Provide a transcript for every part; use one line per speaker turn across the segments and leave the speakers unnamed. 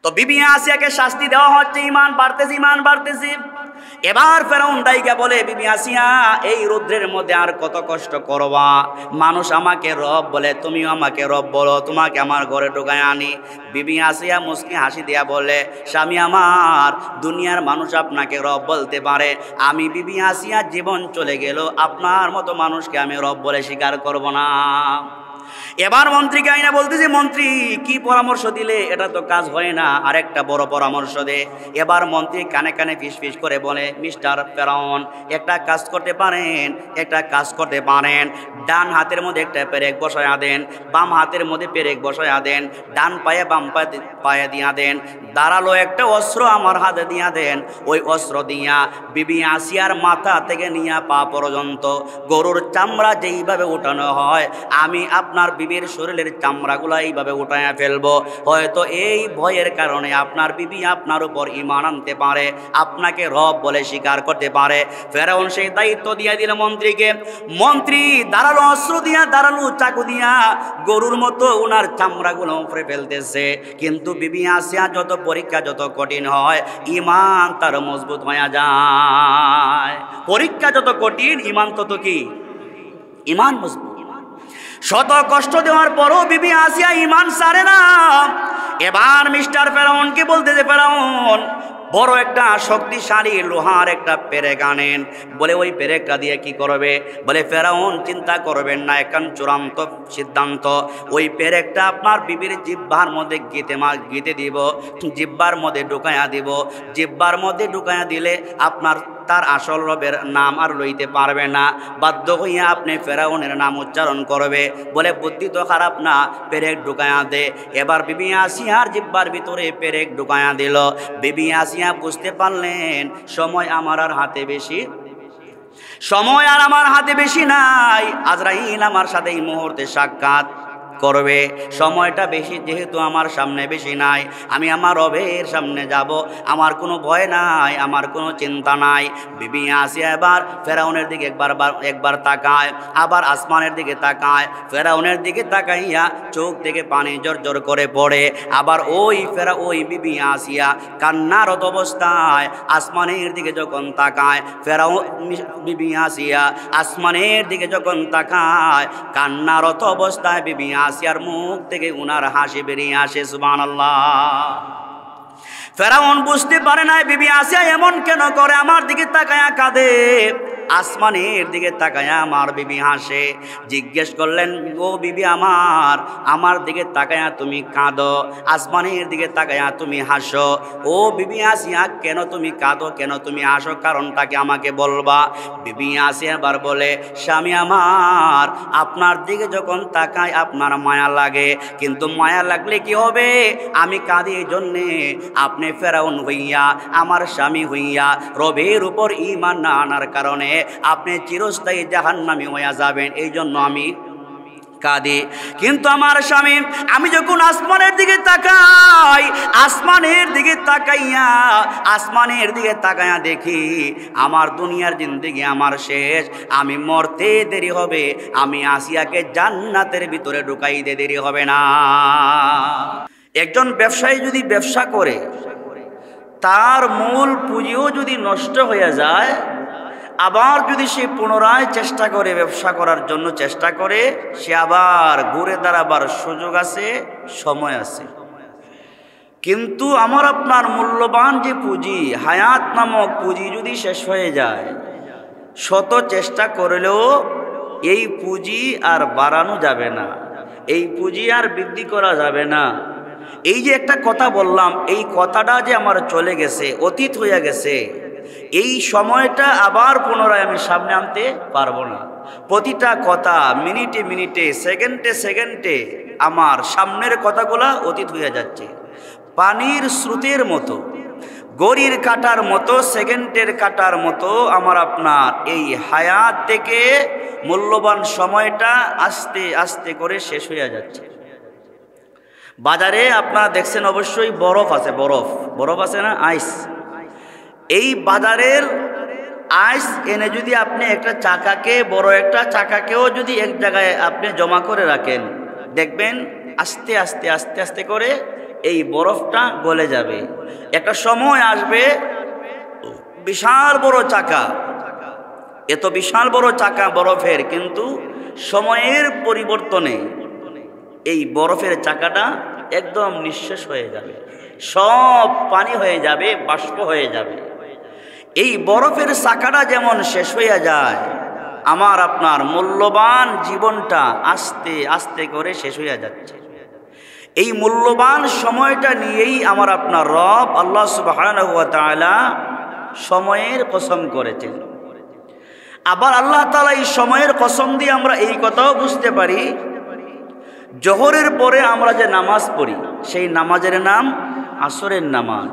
তো বিবি আসিয়াকে শাস্তি দেওয়া হচ্ছে, ইমান বাড়তেছে। এবার ফেরাউন ডাইকা বলে, বিবি আসিয়া এই রৌদ্রের মধ্যে আর কত কষ্ট করবা? মানুষ আমাকে রব বলে, তুমিও আমাকে রব বলো, তোমাকে আমার ঘরে ঢোকায় আনি। বিবি আসিয়া মুস্কি হাসি দিয়া বলে, স্বামী আমার, দুনিয়ার মানুষ আপনাকে রব বলতে পারে, আমি বিবি আসিয়া জীবন চলে গেল আপনার মতো মানুষকে আমি রব বলে স্বীকার করব না। এবার মন্ত্রীকে আইনা বলতেছে, মন্ত্রী কি পরামর্শ দিলে? এটা তো কাজ হয় না, আরেকটা বড় পরামর্শ দে। এবার মন্ত্রী কানে কানে ফিস করে বলে, মিস্টার ফেরাউন, একটা কাজ করতে পারেন, ডান হাতের মধ্যে একটা পেরেক বসায়া দেন, বাম হাতের মধ্যে পেরেক বসায়া দেন, ডান পায়ে বাম পায়ে দিয়া দেন, দাঁড়ালো একটা অস্ত্র আমার হাতে দিয়া দেন। ওই অস্ত্র দিয়া বিবি আসিয়ার মাথা থেকে নিয়ে পা পর্যন্ত গরুর চামড়া যেইভাবে উঠানো হয়, আমি আপনার বিবির শরীরের চামড়াগুলো এইভাবে উঠাইয়া ফেলবো। হয়তো এই ভয়ের কারণে আপনার বিবি আপনার উপর ঈমান আনতে পারে, আপনাকে রব বলে স্বীকার করতে পারে। ফেরাউন সেই দায়িত্ব দিয়ে দিল মন্ত্রীকে। মন্ত্রী দাঁড়ালো অস্ত্র দিয়া, দাঁড়ালো চাকু দিয়া, গরুর মতো ওনার চামড়াগুলো উপরে ফেলতেছে। কিন্তু বিবি আসিয়া যত পরীক্ষা যত কঠিন হয়, ঈমান তার মজবুত হয়ে যায়। পরীক্ষা যত কঠিন, ঈমান তত কি? ঈমান মজবুত। শত কষ্ট দেওয়ার পরও বিবি আসিয়া ঈমান ছাড়ে না। এবার মিস্টার ফেরাউনকে বলতেছে, ফেরাউন বড় একটা শক্তিশালী লোহার একটা পেরেক আনেন। বলে ওই পেরেকটা দিয়ে কি করবে? বলে ফেরাউন চিন্তা করবেন না, এখন চূড়ান্ত সিদ্ধান্ত, ওই পেরেকটা আপনার বিবির জিহ্বার মধ্যে গীতে দিব, জিহ্বার মধ্যে ঢুকাইয়া দিব। জিহ্বার মধ্যে ঢুকাইয়া দিলে আপনার তার আসল রবের নাম আর লইতে পারবে না, বাধ্য হইয়া আপনি ফেরাউনের নাম উচ্চারণ করবে। বলে বুদ্ধি তো খারাপ না, পেরেক ঢুকায়া দে। এবার বিবি আসিয়ার জিহ্বার ভিতরে পেরেক ঢুকায়া দিল। বিবি আসিয়া বুঝতে পারলেন সময় আমার আর হাতে বেশি নাই। আজরাইল আমার সাথে এই মুহূর্তে সাক্ষাৎ করবে, সময়টা বেশি যেহেতু আমার সামনে বেশি নাই, আমি আমার রবের সামনে যাব, আমার কোনো ভয় নাই, আমার কোনো চিন্তা নাই। বিবি আসিয়া এবার ফেরাউনের দিকে একবার তাকায়, আবার আসমানের দিকে তাকায়। ফেরাউনের দিকে তাকাইয়া চোখ থেকে পানি জর্জর করে পড়ে। আবার ওই বিবি আসিয়া কান্নারত অবস্থায় আসমানের দিকে যখন তাকায়, বিবি আসিয়া আসমানের দিকে যখন তাকায়, কান্নারত অবস্থায় বিবি আসিয়ার মুখ থেকে উনার হাসি বেরিয়ে আসে। সুবহানাল্লাহ। ফেরাউন বুঝতে পারে না বিবি আসিয়া এমন কেন করে, আমার দিকে তাকায়া কাঁদে, আসমানের দিকে তাকায়া আমার বিবি হাসে। জিজ্ঞেস করলেন, ও বিবি আমার দিকে তাকায়া তুমি কাঁদো, আসমানের দিকে তাকায়া তুমি হাসো, ও বিবি আসিয়া কেন তুমি কাঁদো, কেন তুমি হাসো, কারণটাকে আমাকে বলবা। বিবি আসিয়া আবার বলে, স্বামী আমার, আপনার দিকে যখন তাকায় আপনার মায়া লাগে, কিন্তু মায়া লাগলে কি হবে, আমি কাঁদি এই জন্যে আপনি ফেরাউন হইয়া, আমার স্বামী হইয়া রবের উপর ঈমান না আনার কারণে আপনি চিরস্থায়ী জাহান্নামী হইয়া যাবেন, এই জন্য আমি কাঁদি। কিন্তু আমার স্বামী, আমি যখন আসমানের দিকে তাকাই, আসমানের দিকে তাকাইয়া দেখি আমার দুনিয়ার জিন্দেগি আমার শেষ, আমি মরতে দেরি হবে, আমি আসিয়াকে জান্নাতের ভিতরে ঢুকাইতে দেরি হবে না। একজন ব্যবসায়ী যদি ব্যবসা করে, তার মূল পুঁজিও যদি নষ্ট হয়ে যায়, আবার যদি সে পুনরায় চেষ্টা করে, ব্যবসা করার জন্য চেষ্টা করে, সে আবার ঘুরে দাঁড়াবার সুযোগ আছে, সময় আছে। কিন্তু আমার আপনার মূল্যবান যে পুঁজি, হায়াত নামক পুঁজি যদি শেষ হয়ে যায়, শত চেষ্টা করলেও এই পুঁজি আর বাড়ানো যাবে না, এই পুঁজি আর বৃদ্ধি করা যাবে না। এই যে একটা কথা বললাম, এই কথাটা যে আমার চলে গেছে, অতীত হয়ে গেছে, এই সময়টা আবার পুনরায় আমি সামনে আনতে পারবো না। প্রতিটা কথা মিনিটে মিনিটে, সেকেন্ডে সেকেন্ডে আমার সামনের কথাগুলা অতীত হয়ে যাচ্ছে। পানির স্রোতের মতো, গড়ির কাটার মতো, সেকেন্ডের কাটার মতো আমার আপনার এই হায়াত থেকে মূল্যবান সময়টা আস্তে আস্তে করে শেষ হয়ে যাচ্ছে। বাজারে আপনারা দেখছেন অবশ্যই বরফ আছে, বরফ আছে না, আইস। এই বাজারের আইস এনে যদি আপনি একটা চাকাকে, বড় একটা চাকাকেও যদি এক জায়গায় আপনি জমা করে রাখেন, দেখবেন আস্তে আস্তে আস্তে আস্তে করে এই বরফটা গলে যাবে। একটা সময় আসবে বিশাল বড় চাকা, এত বিশাল বড় চাকা বরফের, কিন্তু সময়ের পরিবর্তনে এই বরফের চাকাটা একদম নিঃশেষ হয়ে যাবে, সব পানি হয়ে যাবে, বাষ্প হয়ে যাবে। এই বরফের চাকাটা যেমন শেষ হয়ে যায়, আমার আপনার মূল্যবান জীবনটা আস্তে আস্তে করে শেষ হয়ে যাচ্ছে। এই মূল্যবান সময়টা নিয়েই আমার আপনার রব আল্লাহ সুবহানাহু ওয়া তাআলা সময়ের কসম করেছেন। আবার আল্লাহ তাআলা এই সময়ের কসম দিয়ে আমরা এই কথাও বুঝতে পারি, জোহরের পরে আমরা যে নামাজ পড়ি সেই নামাজের নাম আসরের নামাজ,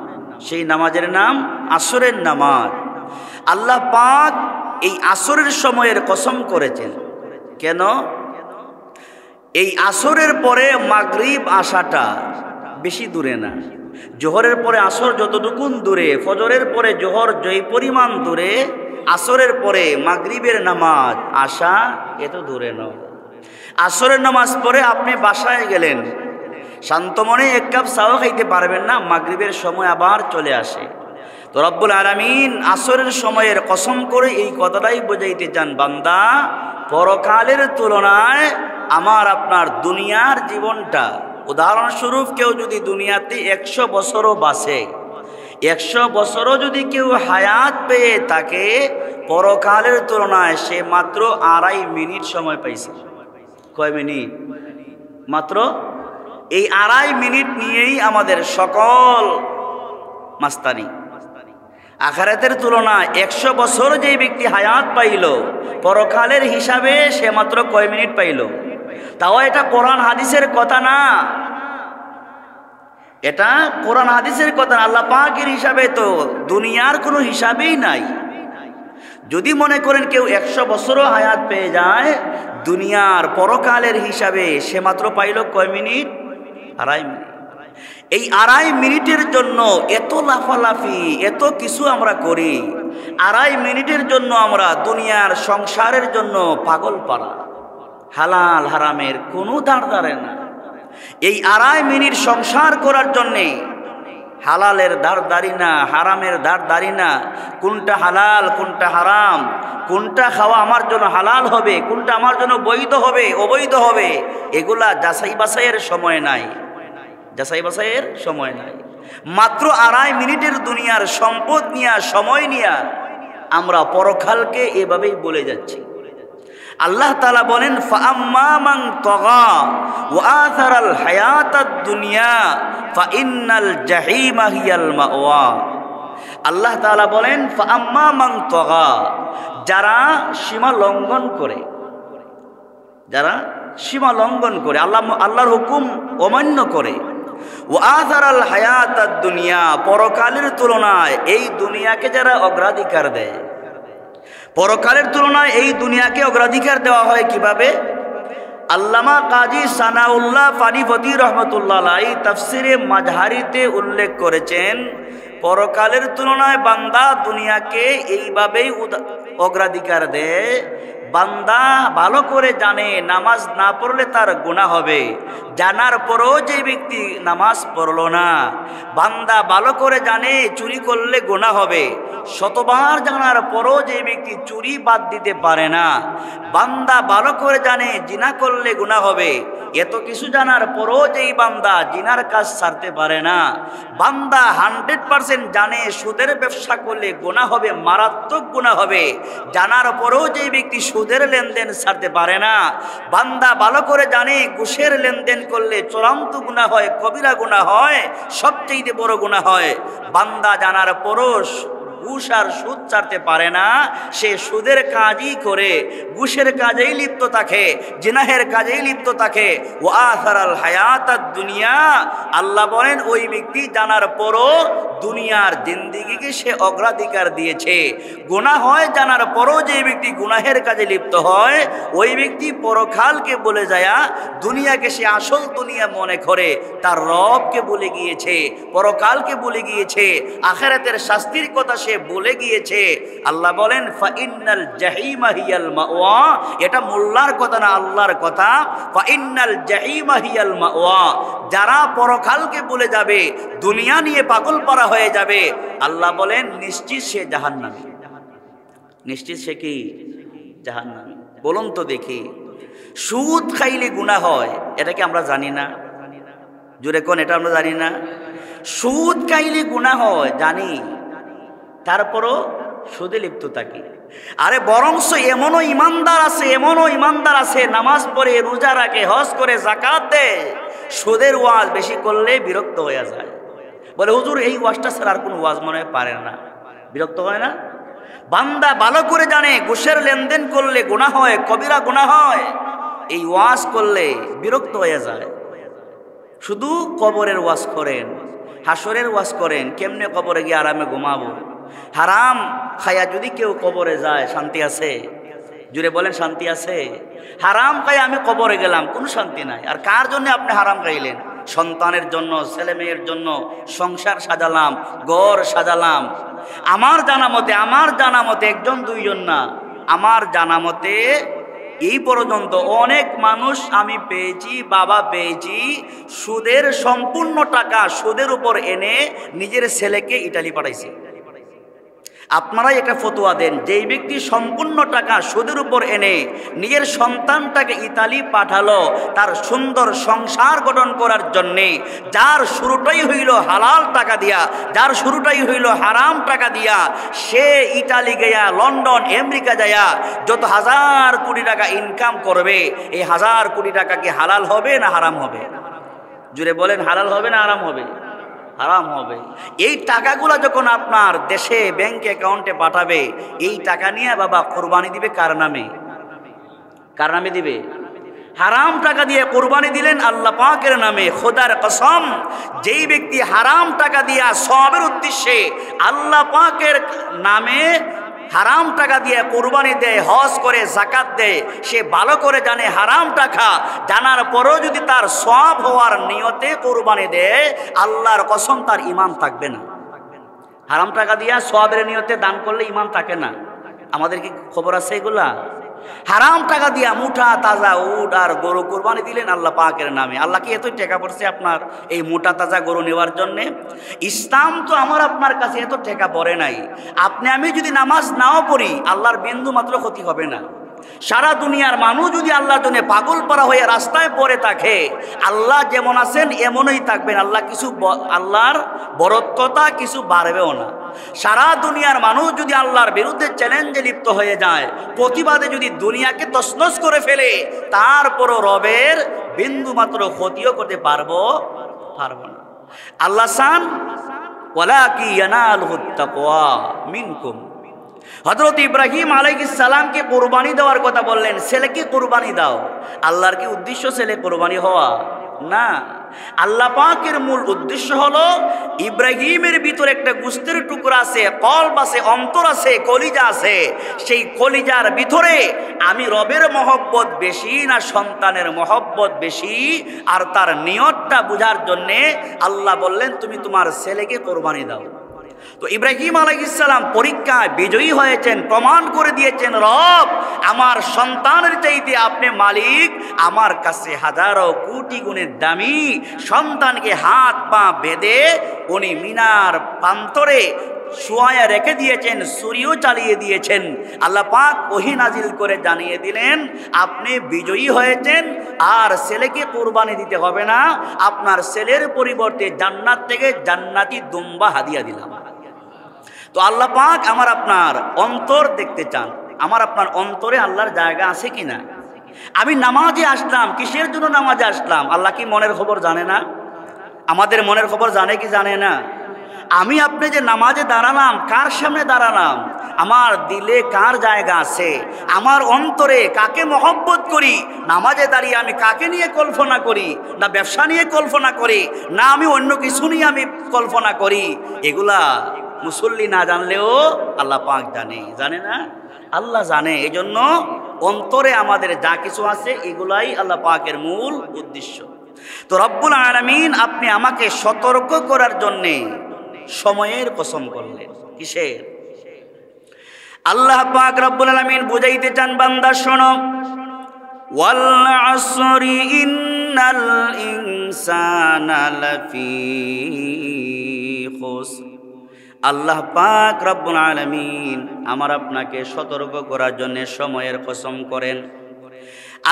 সেই নামাজের নাম আসরের নামাজ। আল্লাহ পাক এই আসরের সময়ের কসম করেছেন। কেন? এই আসরের পরে মাগরিব আসাটা বেশি দূরে না। জোহরের পরে আসর যতটুকুন দূরে, ফজরের পরে জোহর যেই পরিমাণ দূরে, আসরের পরে মাগরিবের নামাজ আসা এত দূরে নয়। আসরের নামাজ পড়ে আপনি বাসায় গেলেন, শান্ত মনে এক কাপ চাও খাইতে পারবেন না, মাগরিবের সময় আবার চলে আসে। তো রব্বুল আলামিন আসরের সময়ের কসম করে এই কথাটাই বোঝাইতে চান, বান্দা পরকালের তুলনায় আমার আপনার দুনিয়ার জীবনটা, উদাহরণস্বরূপ কেউ যদি দুনিয়াতে 100 বছরও বাঁচে, 100 বছরও যদি কেউ হায়াত পেয়ে থাকে, পরকালের তুলনায় সে মাত্র 2.5 মিনিট সময় পাইছে। কয় মিনিট? মাত্র এই 2.5 মিনিট নিয়েই আমাদের সকল মাস্তানি। আখিরাতের তুলনায় 100 বছর যে ব্যক্তি হায়াত পাইল, পরকালের হিসাবে সে মাত্র কয় মিনিট পাইল? তাও এটা কোরআন হাদিসের কথা না, এটা কোরআন হাদিসের কথা না, আল্লাহ পাকের হিসাবে তো দুনিয়ার কোনো হিসাবেই নাই। যদি মনে করেন কেউ 100 বছরও হায়াত পেয়ে যায়, দুনিয়ার পরকালের হিসাবে সে মাত্র পাইল কয় মিনিট? 2.5 মিনিট। এই 2.5 মিনিটের জন্য এত লাফালাফি, এত কিছু আমরা করি। 2.5 মিনিটের জন্য আমরা দুনিয়ার সংসারের জন্য পাগল পারা, হালাল হারামের কোনো দাঁড় দাঁড়ায় না। এই 2.5 মিনিট সংসার করার জন্যে হালালের দাঁড় দাঁড়ি না, হারামের দাঁড় দাঁড়ি না, কোনটা হালাল কোনটা হারাম, কোনটা খাওয়া আমার জন্য হালাল হবে, কোনটা আমার জন্য বৈধ হবে অবৈধ হবে, এগুলা যাচাই বাছাইয়ের সময় নাই, যাচাই বাছাইয়ের সময় নাই। মাত্র 2.5 মিনিটের দুনিয়ার সম্পদ নিয়া, সময় নিয়া আমরা পরকালকে এভাবেই বলে যাচ্ছি। আল্লাহ তাআলা বলেন, ফাআম্মা মান তাগা ওয়া আথারাল হায়াতাদ দুনিয়া ফাইন্নাল জাহিমা হিয়াল মাওয়া। আল্লাহ তাআলা বলেন, ফাআম্মা মান তাগা, যারা সীমা লঙ্ঘন করে, যারা সীমা লঙ্ঘন করে, আল্লাহর হুকুম অমান্য করে, ওয়া আথারাল হায়াতাদ দুনিয়া, পরকালের তুলনায় এই দুনিয়াকে যারা অগ্রাধিকার দেয়। পরকালের তুলনায় এই দুনিয়াকে অগ্রাধিকার দেওয়া হয় কিভাবে? আল্লামা কাজী সানাউল্লাহ ফানিপতি রহমতুল্লাহ আলাইহি তাফসিরে মাজহারিতে উল্লেখ করেছেন, পরকালের তুলনায় বান্দা দুনিয়াকে এইভাবেই অগ্রাধিকার দেয়। বান্দা ভালো করে জানে নামাজ না পড়লে তার গুনাহ হবে, জানার পরও যে ব্যক্তি নামাজ পড়ল না। বান্দা ভালো করে জানে চুরি করলে গুনাহ হবে, শতবার জানার পরও যে ব্যক্তি চুরি বাদ দিতে পারে না। বান্দা ভালো করে জানে জিনা করলে গুনাহ হবে, এত কিছু জানার পরও যেই বান্দা জিনার কাজ ছাড়তে পারে না। বান্দা 100% জানে সুদের ব্যবসা করলে গুনাহ হবে, মারাত্মক গুনাহ হবে, জানার পরও যেই ব্যক্তি সুদের লেনদেন ছাড়তে পারে না। বান্দা ভালো করে জানে ঘুষের লেনদেন করলে চূড়ান্ত গুনাহ হয়, কবিরা গুনাহ হয়, সবচেয়ে বড় গুনাহ হয়। বান্দা জানার পরও ঘুষ আর সুদ ছাড়তে পারে না, সে সুদের কাজই করে, ঘুষের কাজেই লিপ্ত থাকে, জিনাহের কাজেই লিপ্ত থাকে। ওয়া আথারাল হায়াতাদ দুনিয়া, আল্লাহ বলেন ওই ব্যক্তি জানার পরও দুনিয়ার জিন্দেগিকে সে অগ্রাধিকার দিয়েছে। গুনাহ হয় জানার পরও যে ব্যক্তি গুনাহের কাজে লিপ্ত হয়, ওই ব্যক্তি পরকালকে বলে যায়, দুনিয়াকে সে আসল দুনিয়া মনে করে, তার রবকে ভুলে গিয়েছে, পরকালকে ভুলে গিয়েছে, আখিরাতের শাস্তির কথা সে ভুলে গিয়েছে। আল্লাহ বলেন ফাইন্নাল জাহিমা হিয়াল মাওয়া, এটা মোল্লার কথা না, আল্লাহর কথা। ফাইন্নাল জাহিমা হিয়াল মাওয়া, যারা পরকালকে ভুলে যাবে, দুনিয়া নিয়ে পাগল পারা হয়ে যাবে, আল্লাহ বলেন নিশ্চিত সে জাহান্নামী। নিশ্চিত সে কি? জাহান্নামী। বলুন তো দেখি, সুদ খাইলে গুনাহ হয়, এটা কি আমরা জানি না? জোরে কোন, এটা আমরা জানি না? সুদ খাইলে গুনাহ হয় জানি, তারপরও সুদে লিপ্ত থাকি। আরে বরংস এমনও ইমানদার আছে নামাজ পড়ে, রোজা রাখে, হজ করে, যাকাত দেয়, সুদের ওয়াজ বেশি করলে বিরক্ত হয়ে যায়। বলে হুজুর এই ওয়াজটা ছাড়া আর কোনো ওয়াজ মনে হয় পারে না। বিরক্ত হয় না? বান্দা ভালো করে জানে ঘুষের লেনদেন করলে গুনাহ হয়, কবিরা গুনাহ হয়, এই ওয়াজ করলে বিরক্ত হয়ে যায়। শুধু কবরের ওয়াজ করেন, হাসরের ওয়াজ করেন, কেমনে কবরে গিয়ে আরামে ঘুমাবো। হারাম খায়া যদি কেউ কবরে যায় শান্তি আছে? জুড়ে বলেন শান্তি আছে? হারাম খাই আমি কবরে গেলাম, কোনো শান্তি নাই। আর কার জন্য আপনি হারাম খাইলেন? সন্তানের জন্য, ছেলে মেয়ের জন্য সংসার সাজালাম, ঘর সাজালাম। আমার জানা মতে একজন দুইজন না, আমার জানা মতে এই পর্যন্ত অনেক মানুষ আমি পেয়েছি, বাবা পেয়েছি, সুদের সম্পূর্ণ টাকা সুদের উপর এনে নিজের ছেলেকে ইটালি পাঠাইছে। আপনারাই একটা ফতোয়া দেন, যেই ব্যক্তি সম্পূর্ণ টাকা সুদের উপর এনে নিজের সন্তানটাকে ইতালি পাঠালো তার সুন্দর সংসার গঠন করার জন্যে, যার শুরুটাই হইল হালাল টাকা দিয়া, যার শুরুটাই হইল হারাম টাকা দিয়া, সে ইতালি গিয়া, লন্ডন, আমেরিকা যায়া যত হাজার কোটি টাকা ইনকাম করবে, এই হাজার কোটি টাকা কি হালাল হবে না হারাম হবে? জুড়ে বলেন হালাল হবে না হারাম হবে? হারাম হবে। এই টাকাগুলো যখন আপনার দেশে ব্যাংক অ্যাকাউন্টে পাঠাবে, এই টাকা নিয়ে বাবা কোরবানি দিবে কার নামে? কার নামে দিবে? হারাম টাকা দিয়ে কোরবানি দিলেন আল্লাহ পাকের নামে। খোদার কসম, যেই ব্যক্তি হারাম টাকা দিয়া সওয়াবের উদ্দেশ্যে আল্লাহ পাকের নামে হারাম টাকা দিয়ে কোরবানি দেয়, হজ করে, যাকাত দেয়, সে ভালো করে জানে হারাম টাকা, জানার পরও যদি তার সওয়াব হওয়ার নিয়তে কোরবানি দেয়, আল্লাহর কসম তার ঈমান থাকবে না। হারাম টাকা দিয়া সওয়াবের নিয়তে দান করলে ঈমান থাকে না। আমাদের কি খবর আছে এগুলা? হারাম টাকা দিয়া মুঠা তাজা উট আর গরু কোরবানি দিলেন আল্লাহ পাকের নামে। আল্লাহ কি এতই টাকা পড়ছে আপনার এই মোটা তাজা গরু নেওয়ার জন্যে? ইসলাম তো আমার আপনার কাছে এত টাকা পড়ে নাই। আপনি আমি যদি নামাজ নাও পড়ি, আল্লাহর বিন্দু মাত্র ক্ষতি হবে না। সারা দুনিয়ার মানুষ যদি আল্লাহর জন্য পাগল পারা হয়ে রাস্তায় পড়ে থাকে, আল্লাহ যেমন আছেন এমনই থাকবেন। আল্লাহর বরত্বতা কিছু বাড়বেও না। সারা দুনিয়ার মানুষ যদি আল্লাহর বিরুদ্ধে চ্যালেঞ্জে লিপ্ত হয়ে যায়, প্রতিবাদে যদি দুনিয়াকে তছনছ করে ফেলে, তারপরও রবের বিন্দু মাত্র ক্ষতিও করতে পারবো না। আল্লাহ সান ওয়ালাকি ইয়ানালুহুত তাকওয়া মিনকুম। হযরত ইব্রাহিম আলাইহিস সালামকে কুরবানি দেওয়ার কথা বললেন, ছেলেকে কুরবানি দাও। আল্লাহর কি উদ্দেশ্য ছেলে কুরবানি হওয়া? না, আল্লাহ পাকের মূল উদ্দেশ্য হলো ইব্রাহিমের ভিতরে একটা গোশতের টুকরা আছে, কলব আছে, অন্তর আছে, কলিজা আছে। সেই কলিজার ভিতরে আমি রবের মহব্বত বেশি না সন্তানের মহব্বত বেশি, আর তার নিয়তটা বোঝার জন্যে আল্লাহ বললেন তুমি তোমার ছেলেকে কোরবানি দাও। তো ইব্রাহিম আলাইহিস সালাম পরীক্ষায় বিজয়ী হয়েছেন, প্রমাণ করে দিয়েছেন রব আমার সন্তানের চাইতে আপনি মালিক। আমার কাছে হাজারো কোটি গুণের দামি সন্তানকে হাত পা বেঁধে উনি মিনার প্রান্তরে শুয়ায়া রেখে দিয়েছেন, সূর্য চালিয়ে দিয়েছেন। আল্লাহ পাক ওহী নাজিল করে জানিয়ে দিলেন আপনি বিজয়ী হয়েছেন, আর ছেলেকে কুরবানি দিতে হবে না, আপনার ছেলের পরিবর্তে জান্নাত থেকে জান্নাতি দুম্বা হাদিয়া দিলাম। তো আল্লাহ পাক আমার আপনার অন্তর দেখতে চান, আমার আপনার অন্তরে আল্লাহর জায়গা আছে কিনা। আমি নামাজে আসলাম, কিসের জন্য নামাজে আসলাম? আল্লাহ কি মনের খবর জানে না? আমাদের মনের খবর জানে কি জানে না? আমি আপনি যে নামাজে দাঁড়ালাম, কার সামনে দাঁড়ালাম? আমার দিলে কার জায়গা আছে? আমার অন্তরে কাকে মহব্বত করি? নামাজে দাঁড়িয়ে আমি কাকে নিয়ে কল্পনা করি? না ব্যবসা নিয়ে কল্পনা করি, না আমি অন্য কিছু নিয়ে আমি কল্পনা করি? এগুলা মুসল্লি না জানলেও আল্লাহ পাক জানে। জানে না? আল্লাহ জানে। এই জন্য অন্তরে আমাদের যা কিছু আছে এগুলাই আল্লাহ পাকের মূল উদ্দেশ্য। তো রব্বুল আলামিন আপনি আমাকে সতর্ক করার জন্যে সময়ের কসম করলেন। কিসের? আল্লাহ পাক রব্বুল আলামিন বুঝাইতে চান, বান্দা শোনো, ওয়াল আসরি ইন্নাল ইনসানা লাফি খুসর। আল্লাহ পাক রব্বুল আলামিন আমার আপনাকে সতর্ক করার জন্য সময়ের কসম করেন।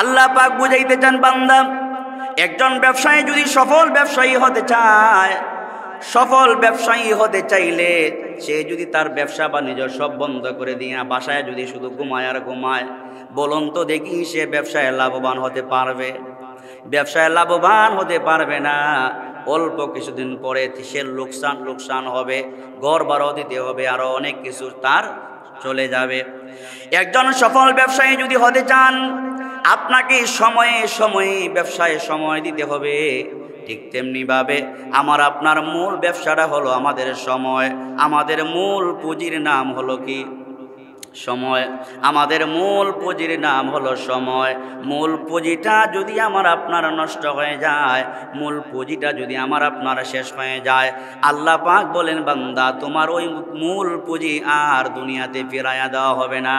আল্লাহ পাক বুঝাইতে চান, বান্দা একজন ব্যবসায়ী যদি সফল ব্যবসায়ী হতে চায়, সফল ব্যবসায়ী হতে চাইলে সে যদি তার ব্যবসা বাণিজ্য সব বন্ধ করে দিয়ে বাসায় যদি শুধু ঘুমায় আর ঘুমায়, বলুন তো দেখি সে ব্যবসায় লাভবান হতে পারবে? ব্যবসায় লাভবান হতে পারবে না। অল্প কিছুদিন পরে সে লোকসান হবে, ঘর ভাড়া দিতে হবে, আরো অনেক কিছু তার চলে যাবে। একজন সফল ব্যবসায়ী যদি হতে চান, আপনাকে সময়ে সময়ে ব্যবসায় সময় দিতে হবে। ঠিক তেমনি ভাবে আমার আপনার মূল ব্যবসাটা হলো আমাদের সময়। আমাদের মূল পুঁজির নাম হলো কি? সময়। আমাদের মূল পুঁজির নাম হলো সময়। মূল পুঁজিটা যদি আমার আপনার নষ্ট হয়ে যায়, মূল পুঁজিটা যদি আমার আপনার শেষ হয়ে যায়, আল্লাহ পাক বলেন, বান্দা তোমার ওই মূল পুঁজি আর দুনিয়াতে ফিরাইয়া দেওয়া হবে না।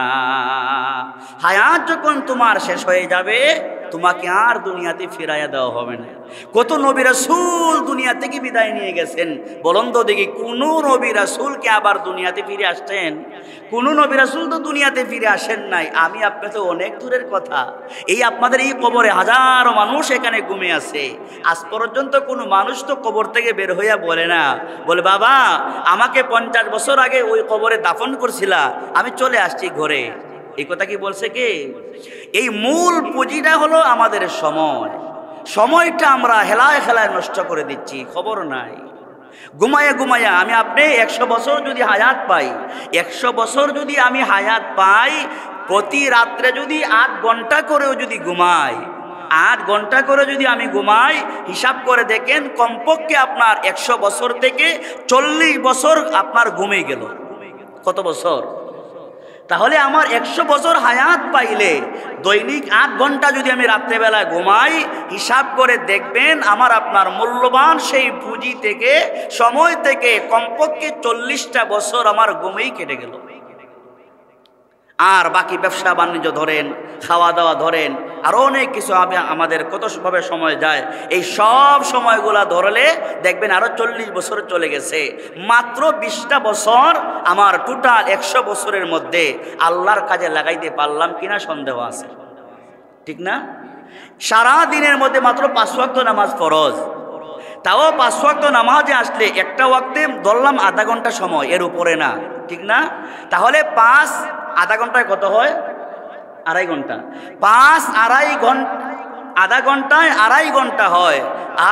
হায়াত যখন তোমার শেষ হয়ে যাবে, তোমাকে আর দুনিয়াতে ফিরাইয়া দেওয়া হবে না। কত নবী রাসূল দুনিয়া থেকে বিদায় নিয়ে গেছেন, বলুন তো দেখি কোন নবী রাসূলকে আবার দুনিয়াতে ফিরে আসছেন? কোন নবী রাসূল তো দুনিয়াতে ফিরে আসেন নাই। আমি আপনি তো অনেক দূরের কথা। এই আপনাদের এই কবরে হাজারো মানুষ এখানে ঘুমিয়ে আছে, আজ পর্যন্ত কোনো মানুষ তো কবর থেকে বের হইয়া বলে না, বলে বাবা আমাকে 50 বছর আগে ওই কবরে দাফন করছিলা, আমি চলে আসছি ঘরে। এই কথা কি বলছে কে? এই মূল পুঁজিটা হলো আমাদের সময়। সময়টা আমরা হেলায় খেলায় নষ্ট করে দিচ্ছি, খবর নাই। ঘুমায়া ঘুমায়া আমি আপনি 100 বছর যদি হায়াত পাই, 100 বছর যদি আমি হায়াত পাই, প্রতি রাত্রে যদি 8 ঘন্টা করেও যদি ঘুমাই, 8 ঘন্টা করে যদি আমি ঘুমাই, হিসাব করে দেখেন কমপক্ষে আপনার 100 বছর থেকে 40 বছর আপনার ঘুমিয়ে গেল। কত বছর? তাহলে আমার 100 বছর হায়াত পাইলে দৈনিক 8 ঘন্টা যদি আমি রাত্রেবেলা ঘুমাই, হিসাব করে দেখবেন আমার আপনার মূল্যবান সেই পুঁজি থেকে, সময় থেকে কমপক্ষে 40টা বছর আমার ঘুমেই কেটে গেল। আর বাকি ব্যবসা বাণিজ্য ধরেন, খাওয়া দাওয়া ধরেন, আরও অনেক কিছু আমাদের কতভাবে সময় যায়। এই সব সময়গুলা ধরলে দেখবেন আরও 40 বছর চলে গেছে। মাত্র 20টা বছর আমার টোটাল 100 বছরের মধ্যে আল্লাহর কাজে লাগাইতে পারলাম কিনা সন্দেহ আছে, ঠিক না? সারা দিনের মধ্যে মাত্র 5 ওয়াক্ত নামাজ ফরজ, তাও 5 ওয়াক্ত নামাজে আসলে একটা ওয়াক্তে ধরলাম আধা ঘন্টা সময়, এর উপরে না, ঠিক না? তাহলে 5 আধা ঘন্টায় কত হয়? 2.5 ঘন্টা। 5 2.5 ঘন্টা, আধা ঘন্টায় 2.5 ঘন্টা হয়।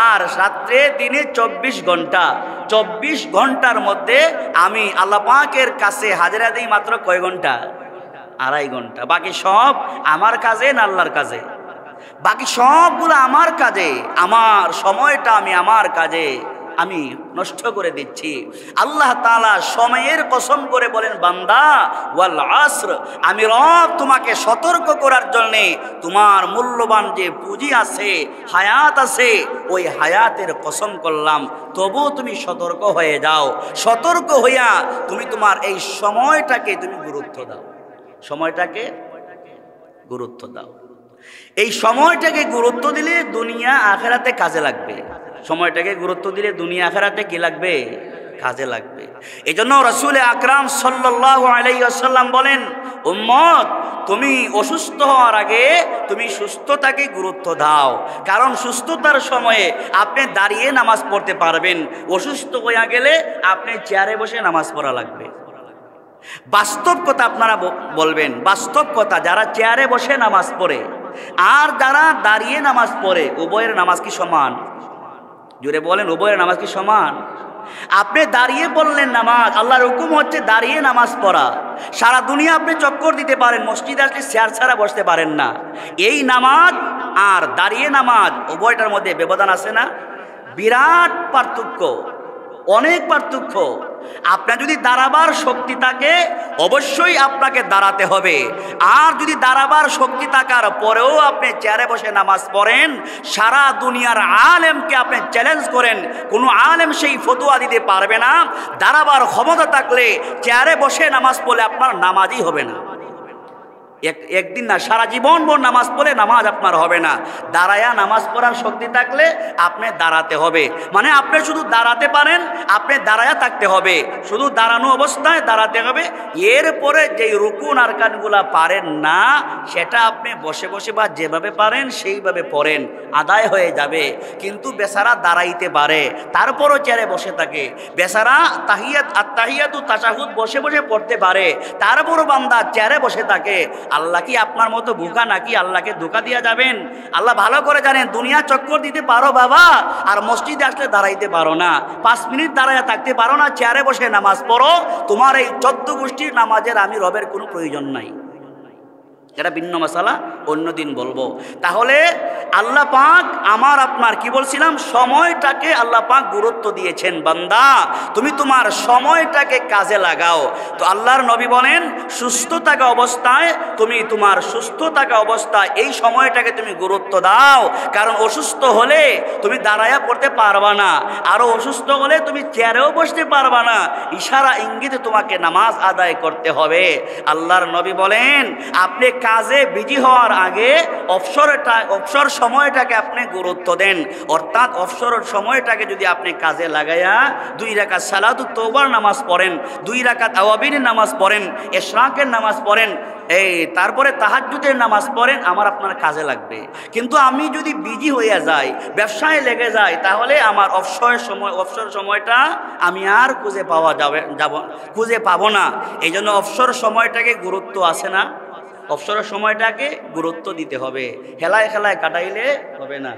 আর রাত্রে দিনে 24 ঘন্টা। 24 ঘন্টার মধ্যে আমি আল্লাহ পাকের কাছে হাজিরা দিই মাত্র কয় ঘন্টা? 2.5 ঘন্টা। বাকি সব আমার কাজে না আল্লাহর কাজে? বাকি সবগুলো আমার কাজে। আমার সময়টা আমি আমার কাজে আমি নষ্ট করে দিচ্ছি। আল্লাহ তাআলা সময়ের কসম করে বলেন, বান্দা ওয়াল আসর, আমি রব তোমাকে সতর্ক করার জন্যে তোমার মূল্যবান যে পুঁজি আছে, হায়াত আছে, ওই হায়াতের কসম করলাম। তবু তুমি সতর্ক হয়ে যাও। সতর্ক হইয়া তুমি তোমার এই সময়টাকে তুমি গুরুত্ব দাও। সময়টাকে গুরুত্ব দাও। এই সময়টাকে গুরুত্ব দিলে দুনিয়া আখেরাতে কাজে লাগবে। সময়টাকে গুরুত্ব দিলে দুনিয়া আখেরাতে কি লাগবে? কাজে লাগবে। এজন্য রাসূল আকরাম সাল্লাল্লাহু আলাইহি ওয়াসাল্লাম বলেন, উম্মত তুমি অসুস্থ হওয়ার আগে তুমি সুস্থতাকে গুরুত্ব দাও। কারণ সুস্থতার সময়ে আপনি দাঁড়িয়ে নামাজ পড়তে পারবেন, অসুস্থ হয়ে গেলে আপনি চেয়ারে বসে নামাজ পড়া লাগবে। বাস্তব কথা আপনারা বলবেন, বাস্তব কথা, যারা চেয়ারে বসে নামাজ পড়ে আর যারা দাঁড়িয়ে নামাজ পড়ে, উভয়ের নামাজ কি সমান? জোরে বলেন, উভয়ের নামাজ কি সমান? আপনি দাঁড়িয়ে পড়লেন নামাজ, আল্লাহর হুকুম হচ্ছে দাঁড়িয়ে নামাজ পড়া। সারা দুনিয়া আপনি চক্কর দিতে পারেন, মসজিদে আসলে চেয়ার ছাড়া বসতে পারেন না। এই নামাজ আর দাঁড়িয়ে নামাজ উভয়টার মধ্যে ব্যবধান আছে না? বিরাট পার্থক্য, অনেক পার্থক্য। আপনার যদি দাঁড়াবার শক্তি থাকে অবশ্যই আপনাকে দাঁড়াতে হবে। আর যদি দাঁড়াবার শক্তি থাকার পরেও আপনি চেয়ারে বসে নামাজ পড়েন, সারা দুনিয়ার আলেমকে আপনি চ্যালেঞ্জ করেন, কোনো আলেম সেই ফতোয়া দিতে পারবে না দাঁড়াবার ক্ষমতা থাকলে চেয়ারে বসে নামাজ পড়লে আপনার নামাজই হবে না। একদিন না, সারা জীবন ভর নামাজ পড়ে নামাজ আপনার হবে না। দাঁড়ায়া নামাজ পড়ার শক্তি থাকলে আপনি দাঁড়াতে হবে, মানে আপনি শুধু দাঁড়াতে পারেন, আপনি দাঁড়ায়া থাকতে হবে, শুধু দাঁড়ানো অবস্থায় দাঁড়াতে হবে। এরপরে যেই রুকুন আরকানগুলা পারেন না সেটা আপনি বসে বসে বা যেভাবে পারেন সেইভাবে পড়েন, আদায় হয়ে যাবে। কিন্তু বেচারা দাঁড়াইতে পারে তারপরও চেয়ারে বসে থাকে, বেচারা তাহিয়াতু তাশাহুদ বসে বসে পড়তে পারে তারপরও বান্দা চেয়ারে বসে থাকে। আল্লাহ কি আপনার মতো বোকা নাকি? আল্লাহকে ধোঁকা দিয়া যাবেন? আল্লাহ ভালো করে জানেন দুনিয়া চক্কর দিতে পারো বাবা, আর মসজিদে আসলে দাঁড়াইতে পারো না, 5 মিনিট দাঁড়ায় থাকতে পারো না, চেয়ারে বসে নামাজ পড়ো। তোমার এই 14 গোষ্ঠীর নামাজের আমি রবের কোনো প্রয়োজন নাই। এটা ভিন্ন মশালা, অন্যদিন বলবো। তাহলে আল্লাহ পাক আমার আপনার কি বলছিলাম, সময়টাকে আল্লাহ পাক গুরুত্ব দিয়েছেন। বান্দা তুমি তোমার সময়টাকে কাজে লাগাও। তো আল্লাহর নবী বলেন সুস্থ থাকা অবস্থায় তুমি তোমার সুস্থ থাকা অবস্থায় এই সময়টাকে তুমি গুরুত্ব দাও। কারণ অসুস্থ হলে তুমি দাঁড়ায়া পড়তে পারবা না, আরও অসুস্থ হলে তুমি চেয়ারেও বসতে পারবা না। ইশারা ইঙ্গিতে তোমাকে নামাজ আদায় করতে হবে। আল্লাহর নবী বলেন আপনি কাজে বিজি হওয়ার আগে অবসর সময়টাকে আপনি গুরুত্ব দেন। অর্থাৎ অবসর সময়টাকে যদি আপনি কাজে লাগাইয়া 2 রাকাত সালাতুত তওবার নামাজ পড়েন, 2 রাকাত আওয়াবিনের নামাজ পড়েন, ইশরাকের নামাজ পড়েন, তারপরে তাহাজ্জুদের নামাজ পড়েন, আমার আপনার কাজে লাগবে। কিন্তু আমি যদি বিজি হইয়া যাই, ব্যবসায় লেগে যাই, তাহলে আমার অবসর সময়টা আমি আর খুঁজে পাবো না। এই জন্য অবসর সময়টাকে গুরুত্ব আছে না? অবসর সময়টাকে গুরুত্ব দিতে হবে, হেলায় খেলায় কাটাইলে হবে না।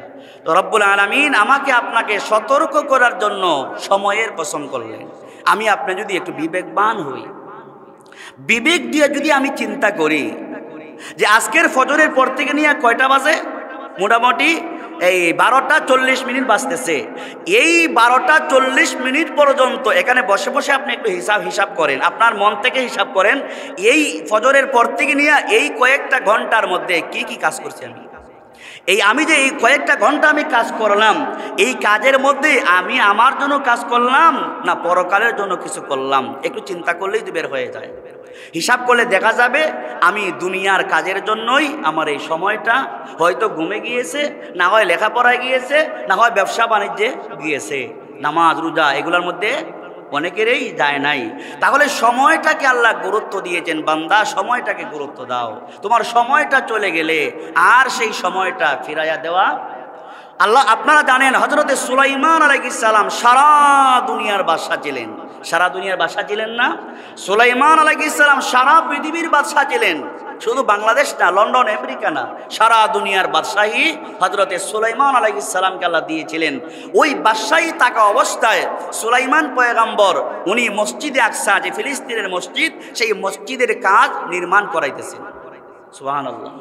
তো রব্বুল আলামিন আমাকে আপনাকে সতর্ক করার জন্য সময়ের কসম করলেন। আমি আপনি যদি একটু বিবেকবান হই, বিবেক দিয়ে যদি আমি চিন্তা করি যে আজকের ফজরের পর থেকে নিয়ে কয়টা বাজে, মোটামুটি এই 12টা 40 মিনিট বাজতেছে। এই 12টা 40 মিনিট পর্যন্ত এখানে বসে বসে আপনি একটু হিসাব করেন, আপনার মন থেকে হিসাব করেন, এই ফজরের পর থেকে নিয়ে এই কয়েকটা ঘন্টার মধ্যে কি কি কাজ করছি আমি যে এই কয়েকটা ঘন্টা আমি কাজ করলাম, এই কাজের মধ্যে আমি আমার জন্য কাজ করলাম না পরকালের জন্য কিছু করলাম, একটু চিন্তা করলেই তো বের হয়ে যায়। হিসাব করলে দেখা যাবে আমি দুনিয়ার কাজের জন্যই আমার এই সময়টা হয়তো ঘুমে গিয়েছে, না হয় লেখাপড়ায় গিয়েছে, না হয় ব্যবসা বাণিজ্যে গিয়েছে, নামাজ রোজা এগুলোর মধ্যে অনেকেরই যায় নাই। তাহলে সময়টাকে আল্লাহ গুরুত্ব দিয়েছেন, বান্দা সময়টাকে গুরুত্ব দাও। তোমার সময়টা চলে গেলে আর সেই সময়টা ফিরাইয়া দেওয়া আল্লাহ। আপনারা জানেন হযরতে সুলাইমান আলাইহিস সালাম সারা দুনিয়ার বাদশা ছিলেন। সারা দুনিয়ার বাদশা ছিলেন না? সুলাইমান আলাইহিস সালাম সারা পৃথিবীর বাদশা ছিলেন, শুধু বাংলাদেশ না, লন্ডন আমেরিকা না, সারা দুনিয়ার বাদশাহী হযরতে সুলাইমান আলাইহিস সালামকে আল্লাহ দিয়েছিলেন। ওই বাদশাহী থাকা অবস্থায় সুলাইমান পয়গম্বর উনি মসজিদে আকসা, যে ফিলিস্তিনের মসজিদ, সেই মসজিদের কাজ নির্মাণ করাইতেছেন। সুবহানাল্লাহ,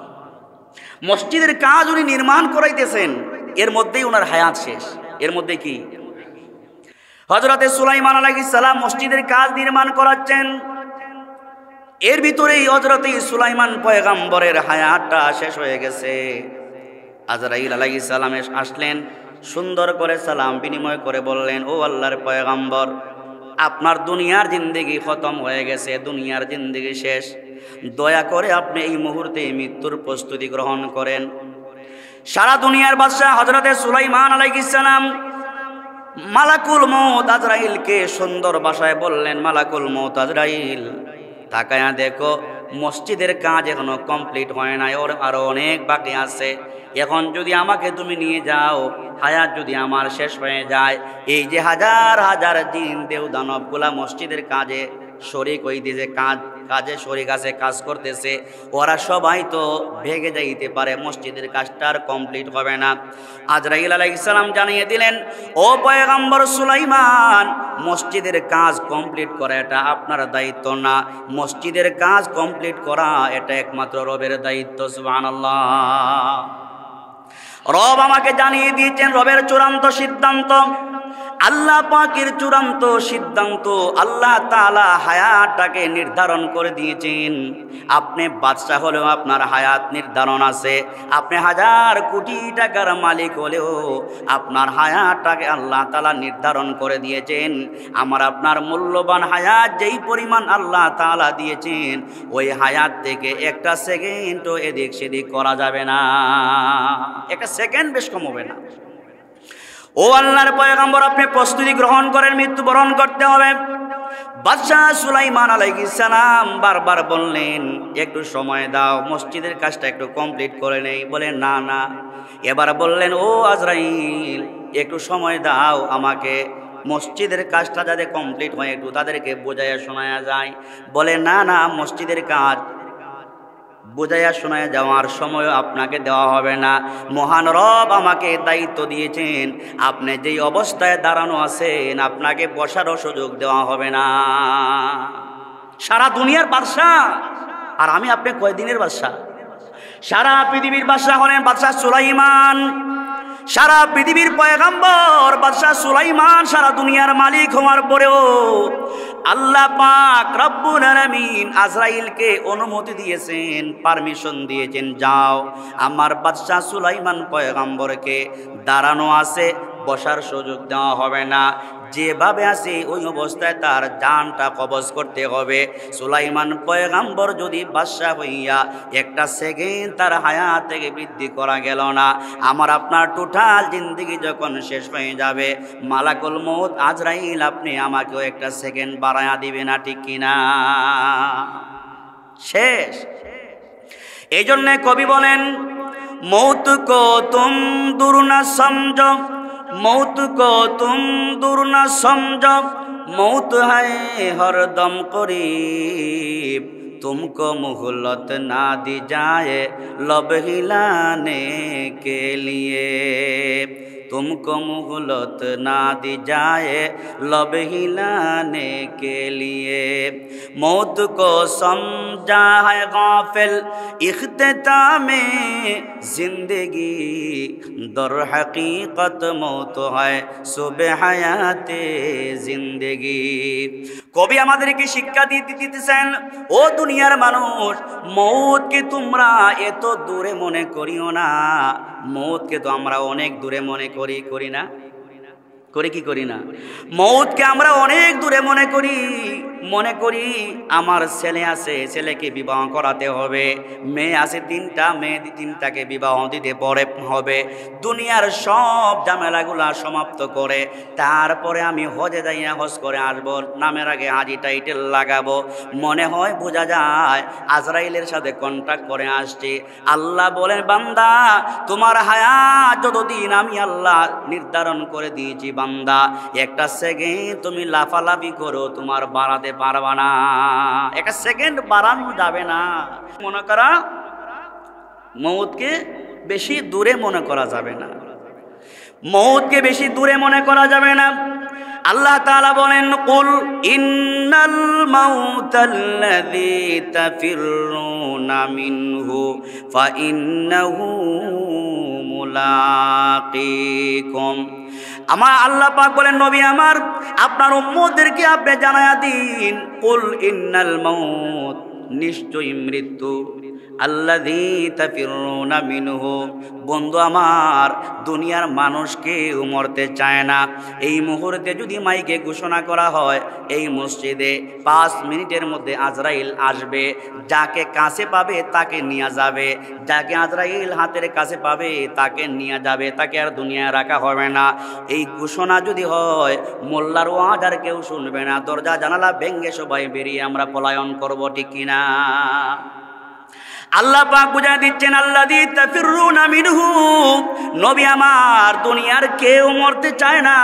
মসজিদের কাজ উনি নির্মাণ করাইতেছেন, এর মধ্যেই ওনার হায়াত শেষ। এর মধ্যে কি হযরতে সুলাইমান আলাইহিস সালাম মসজিদের কাজ নির্মাণ করাচ্ছেন, এর ভিতরেই হযরতে সুলাইমান পয়গম্বরের হায়াতটা শেষ হয়ে গেছে। আজরাইল আলাইহিস সালাম আসলেন, সুন্দর করে সালাম বিনিময় করে বললেন, ও আল্লাহর পয়গম্বর, আপনার দুনিয়ার জিন্দেগি খতম হয়ে গেছে, দুনিয়ার জিন্দেগি শেষ, দয়া করে আপনি এই মুহূর্তে মৃত্যুর প্রস্তুতি গ্রহণ করেন। সারা দুনিয়ার বাদশা হযরতে সুলাইমান আলাইহিস সালাম মালাকুল মউত আজরাইলকে সুন্দর ভাষায় বললেন, মালাকুল মউত আজরাইল, তাকায়া দেখো মসজিদের কাজ এখনো কমপ্লিট হয় নাই, ওর আরো অনেক বাকি আছে। এখন যদি আমাকে তুমি নিয়ে যাও, হায়াত যদি আমার শেষ হয়ে যায়, এই যে হাজার হাজার জিন দেও দানবগুলা মসজিদের কাজে শরীক হইতেছে, কাজে শরীক আছে, কাজ করতেছে, ওরা সবাই তো ভেগে যাইতে পারে, মসজিদের কাজটা আর কমপ্লিট হবে না। আজরাইল আলাইহিস সালাম জানিয়ে দিলেন, ও পয়গম্বর সুলাইমান, মসজিদের কাজ কমপ্লিট করা এটা আপনার দায়িত্ব না, মসজিদের কাজ কমপ্লিট করা এটা একমাত্র রবের দায়িত্ব। সুবহানাল্লাহ। রব আমাকে জানিয়ে দিয়েছেন রবের চূড়ান্ত সিদ্ধান্ত, আল্লাহ পাকের চূড়ান্ত সিদ্ধান্ত। আল্লাহ তাআলা হায়াতটাকে নির্ধারণ করে দিয়েছেন। আপনি বাদশা হলেও আপনার হায়াত নির্ধারণ আছে, আপনি হাজার কোটি টাকার মালিক হলেও আপনার হায়াতটাকে আল্লাহ তাআলা নির্ধারণ করে দিয়েছেন। আমার আপনার মূল্যবান হায়াত যেই পরিমাণ আল্লাহ তাআলা দিয়েছেন, ওই হায়াত থেকে একটা সেকেন্ডও এদিক সেদিক করা যাবে না, একটা সেকেন্ড বেশ কম হবে না। ও আল্লাহর পয়গম্বর, আপনি প্রস্তুতি গ্রহণ করেন, মৃত্যুবরণ করতে হবে। বাদশাহ সুলাইমান আলাইহিস সালাম বারবার বললেন, একটু সময় দাও, মসজিদের কাজটা একটু কমপ্লিট করে নেই। বলে না না। এবার বললেন, ও আজরাইল, একটু সময় দাও আমাকে, মসজিদের কাজটা যাতে কমপ্লিট হয় একটু তাদেরকে বোঝাইয়া শোনায়া যায়। বলে না না, মসজিদের কাজ বোঝাইয়া শোনায় যাওয়ার সময় আপনাকে দেওয়া হবে না। মহান রব আমাকে দায়িত্ব দিয়েছেন, আপনি যেই অবস্থায় দাঁড়ানো আছেন আপনাকে বসারও সুযোগ দেওয়া হবে না। সারা দুনিয়ার বাদশা, আর আমি আপনি কয়দিনের বাদশা? সারা পৃথিবীর বাদশা হলেন বাদশা সুলাইমান, সারা পৃথিবীর পয়গম্বর বাদশা সুলাইমান, সারা দুনিয়ার মালিক হওয়ার পরেও আল্লাহ পাক রব্বুল আলামিন আজরাইলকে অনুমতি দিয়েছেন, পারমিশন দিয়েছেন, যাও আমার বাদশা সুলাইমান পয়গম্বরকে দাঁড়ানো আছে, বসার সুযোগ দেওয়া হবে না, যেভাবে আছে ওই অবস্থায় তার জানটা কবজ করতে হবে। সুলাইমান পয়গম্বর যদি বাদশা হইয়া একটা সেকেন্ড তার হায়াত থেকে বৃদ্ধি করা গেল না, আমার আপনার টোটাল জিন্দেগি যখন শেষ হয়ে যাবে, মালাকুল মউত আজরাইল আপনি আমাকেও একটা সেকেন্ড বাড়ায়া দিবে না, ঠিক কিনা? শেষ। এই জন্যে কবি বলেন, মৌত কো তুম দূর না সমঝো, मौत को तुम दूर न समझो, मौत है हरदम करीब, तुमको मोहलत ना दी जाए लब हिलाने के लिए, तुमको मोहलत ना दी जाए लब हिलाने के लिए, मौत को समझा है गाफिल इख्तितामे जिंदगी, दर हकीकत मौत है सुबह हयाते जिंदगी। কবি আমাদেরকে শিক্ষা দিতেছেন, ও দুনিয়ার মানুষ, মৌতকে তোমরা এত দূরে মনে করিও না। মৌতকে তো আমরা অনেক দূরে মনে করি না? করি কি করি না? মৌতকে আমরা অনেক দূরে মনে করি আমার ছেলে আছে, ছেলেকে বিবাহ করাতে হবে, মেয়ে আছে তিনটা, মেয়ে তিনটাকে বিবাহ দিতে পরে হবে, দুনিয়ার সব ঝামেলাগুলা সমাপ্ত করে তারপরে আমি হজে যাইয়া হজ করে আসবো, নামের আগে হাজি টাইটেল লাগাবো, মনে হয় বোঝা যায় আজরাইলের সাথে কন্ট্যাক্ট করে আসছি। আল্লাহ বলেন, বান্দা তোমার হায়াত যতদিন আমি আল্লাহ নির্ধারণ করে দিয়েছি, বান্দা একটা সেকেন্ড তুমি লাফালাফি করো, তোমার বাড়াতে পারবা না, একটা সেকেন্ড বাড়ানো যাবে না। মনে করা মৌতকে বেশি দূরে মনে করা যাবে না, মৌতকে বেশি দূরে মনে করা যাবে না। আল্লাহ তাআলা বলেন, কুল ইন্নাল মাউতাল্লাযী তাফিরুনা মিনহু ফাইন্নাহু মুলাকিকুম। আমার আল্লাহ পাক বলেন, নবী আমার আপনার উম্মতদেরকে আপনি জানায়া দিন, কুল ইন্নাল মাউত, নিশ্চয়ই মৃত্যু, আল্লাযী তাফিরুনা মিনহু, বন্ধু আমার দুনিয়ার মানুষ কেউ মরতে চায় না। এই মুহূর্তে যদি মাইকে ঘোষণা করা হয় এই মসজিদে 5 মিনিটের মধ্যে আজরাইল আসবে, যাকে কাছে পাবে তাকে নিয়ে যাবে, যাকে আজরাইল হাতের কাছে পাবে তাকে নিয়ে যাবে, তাকে আর দুনিয়ায় রাখা হবে না। এই ঘোষণা যদি হয় মোল্লার ওয়াজ আর কেউ শুনবে না, দরজা জানালা ভেঙে সবাই বেরিয়ে আমরা পলায়ন করব, ঠিক কিনা? আল্লাহ পাক বুঝায় দিচ্ছেন আল্লাযী তাফিরুনা মিনহু, নবী আমার দুনিয়ার কেউ মরতে চায় না।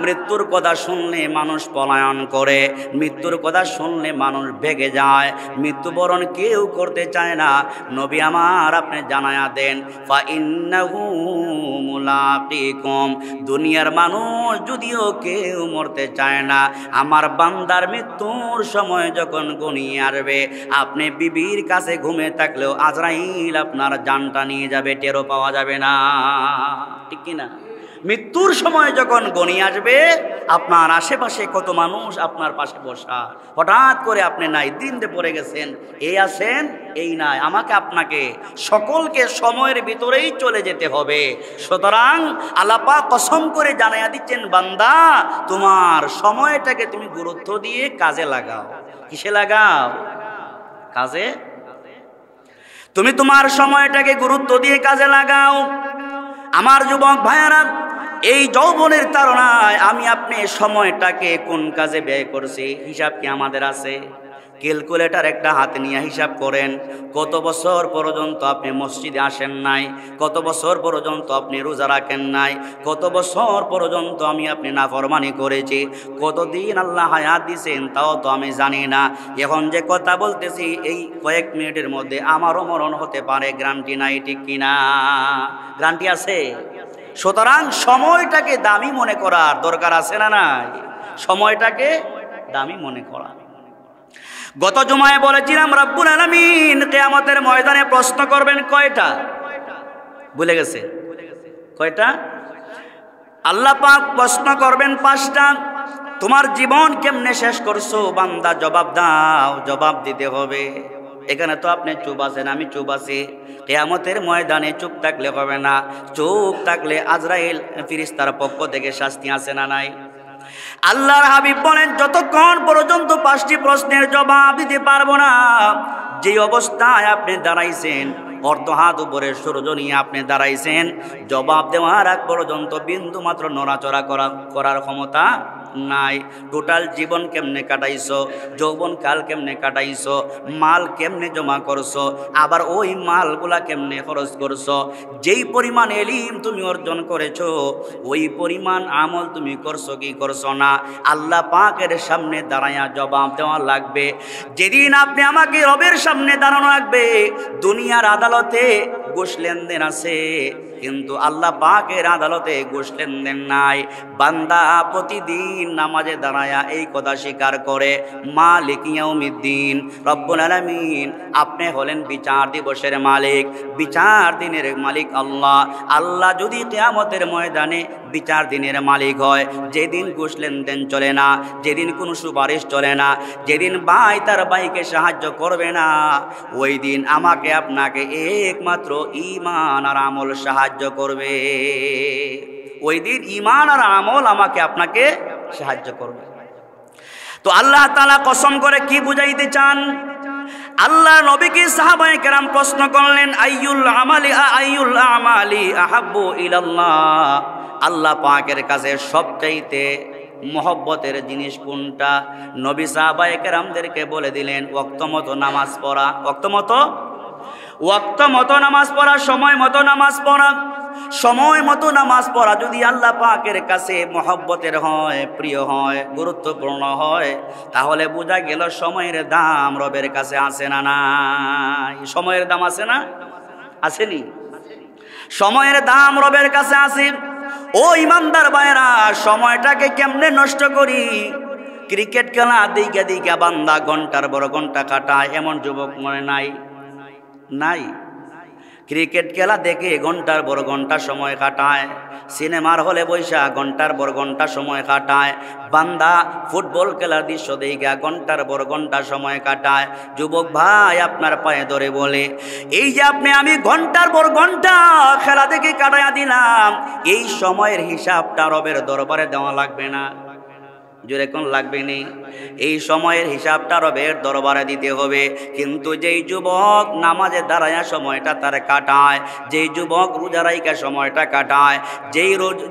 মৃত্যুর কথা শুনলে মানুষ পলায়ন করে, মৃত্যুর কথা শুনলে মানুষ ভেগে যায়, মৃত্যুবরণ কেউ করতে চায় না। নবী আমার আপনি জানায়া দেন ফা ইন্নাহু মুলাকিকুম, দুনিয়ার মানুষ যদিও কেউ মরতে চায় না, আমার বান্দার মৃত্যুর সময় যখন ঘনিয়ে আসবে, আপনি বিবির কাছে ঘুমে থাকলেও আজরাইল আপনার জানটা নিয়ে যাবে, টেরও পাওয়া যাবে না, ঠিক কিনা? মৃত্যুর সময় যখন ঘনিয়ে আসবে, আপনার আশেপাশে কত মানুষ আপনার পাশে বসা, হঠাৎ করে আপনি নাই দিনতে পড়ে গেছেন, এই আছেন এই নাই, আমাকে আপনাকে সকলকে সময়ের ভিতরেই চলে যেতে হবে। সুতরাং আল্লাহ পাক কসম করে জানাইয়া দিচ্ছেন, বান্দা তোমার সময়টাকে তুমি গুরুত্ব দিয়ে কাজে লাগাও। কিসে লাগাও? কাজে। তুমি তোমার সময়টাকে গুরুত্ব দিয়ে কাজে লাগাও। আমার যুবক ভাইয়ারা, এই যৌবনের তাড়নায় আমি আপনি সময়টাকে কোন কাজে ব্যয় করছি হিসাব কি আমাদের আছে? ক্যালকুলেটর একটা হাতে নিয়ে হিসাব করেন, কত বছর পর্যন্ত আপনি মসজিদে আসেন নাই, কত বছর পর্যন্ত আপনি রোজা রাখেন নাই, কত বছর পর্যন্ত আমি আপনি নাফরমানি করেছি, কতদিন আল্লাহ হায়াত দিয়েছেন তাও তো আমি জানি না। এখন যে কথা বলতেছি এই কয়েক মিনিটের মধ্যে আমারও মরণ হতে পারে, গ্যারান্টি নাই, ঠিক কিনা? গ্যারান্টি আছে? সুতরাং সময়টাকে দামি মনে করার দরকার আছে না নাই? সময়টাকে দামি মনে করা। গত জুমায় বলেছিলাম রব্বুল আলামিন কিয়ামতের ময়দানে প্রশ্ন করবেন কয়টা? ভুলে গেছে? কয়টা? আল্লাহ পাক প্রশ্ন করবেন 5টা। তোমার জীবন কেমনে শেষ করছো বান্দা, জবাব দাও, জবাব দিতে হবে। এখানে তো আপনি চুপ আছেন, আমি চুপ আছি। কিয়ামতের ময়দানে চুপ থাকলে হবে না, চুপ থাকলে আজরাইল ফেরেশতার পক্ষ থেকে শাস্তি আছে না নাই? আল্লাহর হাবিব বলেন, যতক্ষণ পর্যন্ত 5টি প্রশ্নের জবাব দিতে পারবো না, যে অবস্থায় আপনি দাঁড়াইছেন, অর্ধ হাত উপরে সূর্য নিয়ে আপনি দাঁড়াইছেন, জবাব দেওয়ার আগ পর্যন্ত বিন্দু মাত্র নড়াচড়া করার ক্ষমতা নাই। টোটাল জীবন কেমনে কাটাইছো, যৌবন কাল কেমনে কাটাইছো, মাল কেমনে জমা করছো, আবার ওই মালগুলা কেমনে খরচ করছো, যেই পরিমাণ এলিম তুমি অর্জন করেছো ওই পরিমাণ আমল তুমি করছো কি করছো না, আল্লাহ পাকের সামনে দাঁড়ায়া জবাব দেওয়া লাগবে। যেদিন আপনি আমাকে রবের সামনে দাঁড়ানো লাগবে, দুনিয়ার আদালতে ঘুষ লেনদেন আছে, কিন্তু আল্লাহ পাকের আদালতে ঘুষ লেনদেন নাই। বান্দা প্রতিদিন নামাজে দাঁড়ায়া এই কথা স্বীকার করে, মালিক ইয়াউমিদ্দিন, রব্বুল আলামিন আপনি হলেন বিচার দিবসের মালিক, বিচার দিনের মালিক আল্লাহ। আল্লাহ যদি কিয়ামতের ময়দানে বিচার দিনের মালিক হয়, যেদিন ঘুষ লেনদেন চলে না, যেদিন কোনো সুপারিশ চলে না, যেদিন ভাই তার ভাইকে সাহায্য করবে না, ওই দিন আমাকে আপনাকে একমাত্র ঈমান আর আমল সাহায্য করবে। ওই দিন ঈমান আর আমল আমাকে আপনাকে সাহায্য করবে। তো আল্লাহ তাআলা কসম করে কি বুঝাইতে চান? আল্লাহ নবীকে সাহাবায়ে কেরাম প্রশ্ন করলেন, আইয়ুল আমালি আহাব্বু ইলাল্লাহ, আল্লাহ পাকের কাছে সবচাইতে মহব্বতের জিনিস কোনটা? নবী সাহাবায়ে কেরামদেরকে বলে দিলেন, ওয়াক্ত মতো নামাজ পড়া। ওয়াক্ত মতো নামাজ পড়া, সময় মতো নামাজ পড়া। সময় মতো নামাজ পড়া যদি আল্লাহ পাকের কাছে মহব্বতের হয়, প্রিয় হয়, গুরুত্বপূর্ণ হয়, তাহলে বোঝা গেল সময়ের দাম রবের কাছে আছে না নাই? সময়ের দাম আছে না? আসেনি? সময়ের দাম রবের কাছে আছে। ও ইমানদার ভাইরা, সময়টাকে কেমনে নষ্ট করি? ক্রিকেট খেলা দিকে দিকে বান্দা ঘন্টার বড় ঘন্টা কাটায়, এমন যুবক মনে নাই? নাই। ক্রিকেট খেলা দেখে ঘন্টার পর ঘন্টা সময় কাটায়, সিনেমার হলে বৈশা ঘন্টার পর ঘন্টা সময় কাটায়, বান্দা ফুটবল খেলার দৃশ্য দেখে ঘন্টার পর ঘন্টা সময় কাটায়। যুবক ভাই আপনার পায়ে ধরে বলে, এই যে আমি ঘন্টার পর ঘন্টা খেলা দেখে কাটাইয়া দিলাম, এই সময়ের হিসাবটা রবের দরবারে দেওয়া লাগবে না? জোরে কোন লাগবে নি? এই সময়ের হিসাবটা রবের দরবারে দিতে হবে। কিন্তু যেই যুবক নামাজে দাঁড়ায়া সময়টা তার কাটায়, যেই যুবক রোজা রাইখা সময়টা কাটায়,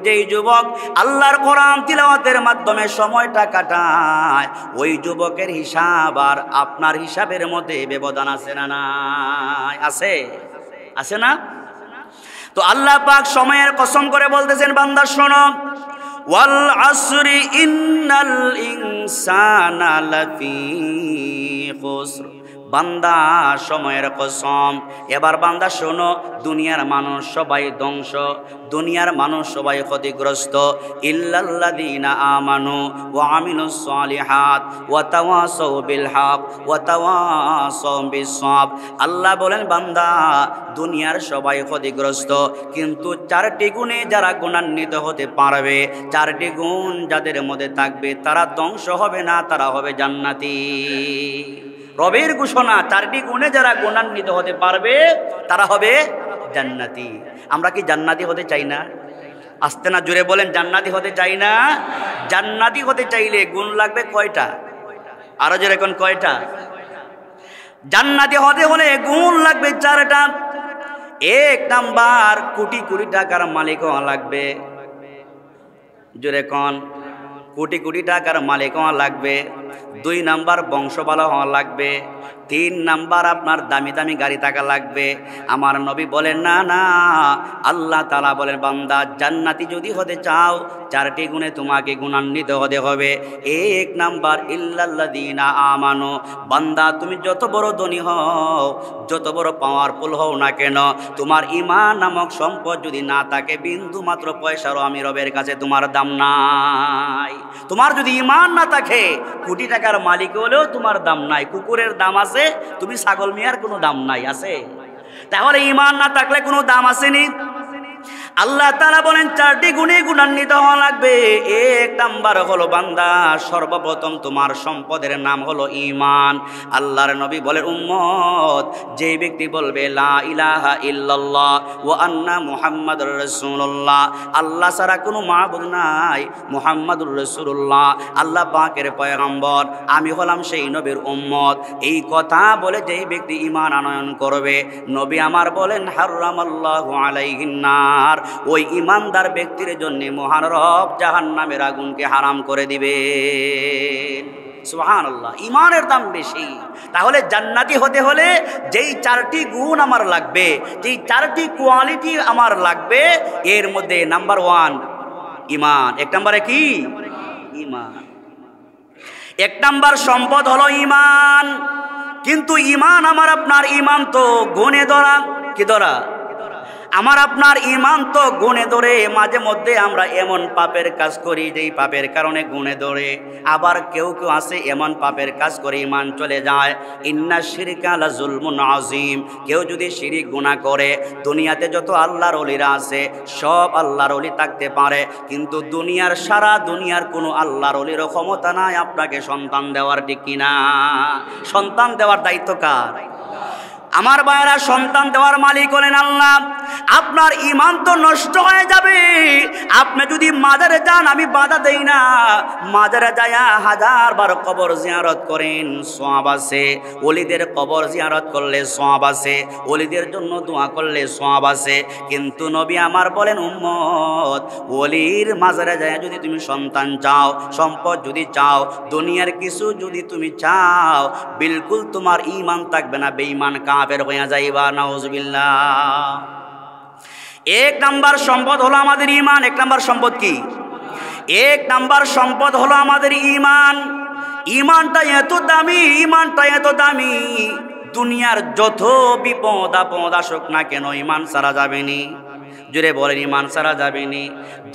যেই যুবক আল্লাহর কোরআন তিলাওয়াতের মাধ্যমে সময়টা কাটায়, ওই যুবকের হিসাব আর আপনার হিসাবের মধ্যে ব্যবধান আছে না নাই? আছে, আছে না? তো আল্লাহ পাক সময়ের কসম করে বলতেছেন, বান্দা শোনো, ওয়াল আসরি ইন্নাল ইনসানা লাফি খুসর। বান্দা সময়ের কসম। এবার বান্দা শোনো, দুনিয়ার মানুষ সবাই ধ্বংস, দুনিয়ার মানুষ সবাই ক্ষতিগ্রস্ত, ইল্লাল্লাযীনা আমানু ওয়া আমিলুস সালিহাত ওয়া তাওয়াসাউ বিল হক ওয়া তাওয়াসাউ বিস সবর। আল্লাহ বলেন, বান্দা দুনিয়ার সবাই ক্ষতিগ্রস্ত, কিন্তু চারটি গুণে যারা গুণান্বিত হতে পারবে, চারটি গুণ যাদের মধ্যে থাকবে, তারা ধ্বংস হবে না, তারা হবে জান্নাতি। রবের ঘোষণা, চারটি গুণে যারা গুণান্বিত হতে পারবে তারা হবে জান্নাতি। আমরা কি জান্নাতি হতে চাই না? আস্তে না জোরে বলেন, জান্নাতি হতে চাই না? জান্নাতি হতে চাইলে গুণ লাগবে কয়টা? আরো জোরে কোন কয়টা? জান্নাতি হতে হলে গুণ লাগবে চারটা। এক নাম্বার, কোটি কোটি টাকার মালিক হওয়া লাগবে। জোরে কোন, কোটি কোটি টাকার মালিক হওয়া লাগবে। 2 নাম্বার, বংশ ভালো হওয়া লাগবে। 3 নাম্বার, আপনার দামি দামি গাড়ি থাকা লাগবে। আমার নবী বলেন, না না, আল্লাহ তাআলা বলেন, বান্দা জান্নাতি যদি হতে চাও, চারটি গুণে তোমাকে গুণান্বিত হতে হবে। 1 নাম্বার, ইল্লাল্লাযীনা আমানু। বান্দা তুমি যত বড় ধনী হও, যত বড় পাওয়ারফুল হও না কেন, তোমার ঈমান নামক সম্পদ যদি না থাকে, বিন্দু মাত্র পয়সারও আমি রবের কাছে তোমার দাম নাই। তোমার যদি ঈমান না থাকে, কোটি টাকার মালিক হলেও তোমার দাম নাই। কুকুরের দাম আছে, তুমি ছাগল মিয়ার কোনো দাম নাই, আছে? তাহলে ঈমান না থাকলে কোনো দাম আসেনি। আল্লাহ তাআলা বলেন, চারটি গুণে গুণান্বিত হওয়া লাগবে। 1 নাম্বার হলো, বান্দা সর্বপ্রথম তোমার সম্পদের নাম হলো ঈমান। আল্লাহর নবী বলেন, উম্মত যে ব্যক্তি বলবে লা ইলাহা ইল্লাল্লাহ ওয়া আন্না মুহাম্মাদুর রাসূলুল্লাহ, আল্লাহ ছাড়া কোনো মাবুদ নাই, মুহাম্মাদুর রাসূলুল্লাহ আল্লাহ পাকের পয়গম্বর, আমি হলাম সেই নবীর উম্মত, এই কথা বলে যেই ব্যক্তি ঈমান আনয়ন করবে, নবী আমার বলেন, হারামাল্লাহু আলাইহিন নার, ওই ইমানদার ব্যক্তির জন্য মহান রব জাহান্নামের আগুনকে হারাম করে দিবে। সুবহানাল্লাহ, ঈমানের দাম বেশি। তাহলে জান্নাতি হতে হলে যেই চারটি গুণ আমার লাগবে, যেই চারটি কোয়ালিটি আমার লাগবে, এর মধ্যে নাম্বার 1 ঈমান। 1 নম্বরে কি? ঈমান। 1 নাম্বার সম্পদ হলো ঈমান। কিন্তু ঈমান আমার আপনার ঈমান তো গুণে ধরা। কি ধরা? আমার আপনার ঈমান তো গুণে ধরে। মাঝে মধ্যে আমরা এমন পাপের কাজ করি যেই পাপের কারণে গুণে ধরে। আবার কেউ কেউ আছে এমন পাপের কাজ করে ঈমান চলে যায়। ইন্না শিরকা লাযুলমুন আযীম। কেউ যদি শিরিক গুনাহ করে, দুনিয়াতে যত আল্লাহর ওলিরা আছে সব আল্লাহর ওলি থাকতে পারে, কিন্তু দুনিয়ার সারা দুনিয়ার কোনো আল্লাহর ওলির ক্ষমতা নাই আপনাকে সন্তান দেওয়ার, ঠিক কিনা? সন্তান দেওয়ার দায়িত্ব কার? আমার ভাইরা, সন্তান দেওয়ার মালিক হলেন আল্লাহ। আপনার ঈমান তো নষ্ট হয়ে যাবে। আপনি যদি মাজারে যান, আমি বাধা দেই না, মাজারে যায়া 1000 বার কবর জিয়ারত করেন, সওয়াব আছে। ওলিদের কবর জিয়ারত করলে সওয়াব আছে, ওলিদের জন্য দোয়া করলে সওয়াব আছে। কিন্তু নবী আমার বলেন, উম্মত ওলির মাজারে যায়া যদি তুমি সন্তান চাও, সম্পদ যদি চাও, দুনিয়ার কিছু যদি তুমি চাও, বিলকুল তোমার ঈমান থাকবে না, বেঈমান কাফের হয়ে যাইবা। নাউজুবিল্লাহ। 1 নাম্বার সম্পদ হলো আমাদের ঈমান। 1 নাম্বার সম্পদ কি? 1 নাম্বার সম্পদ হলো আমাদের ঈমান। ঈমানটা এত দামি, ঈমানটা এত দামি, দুনিয়ার যত বিপদ আপদ আসুক না কেন, ঈমান ছাড়া যাবে নি। জুড়ে বলেন, ঈমান ছাড়া যাবে নি।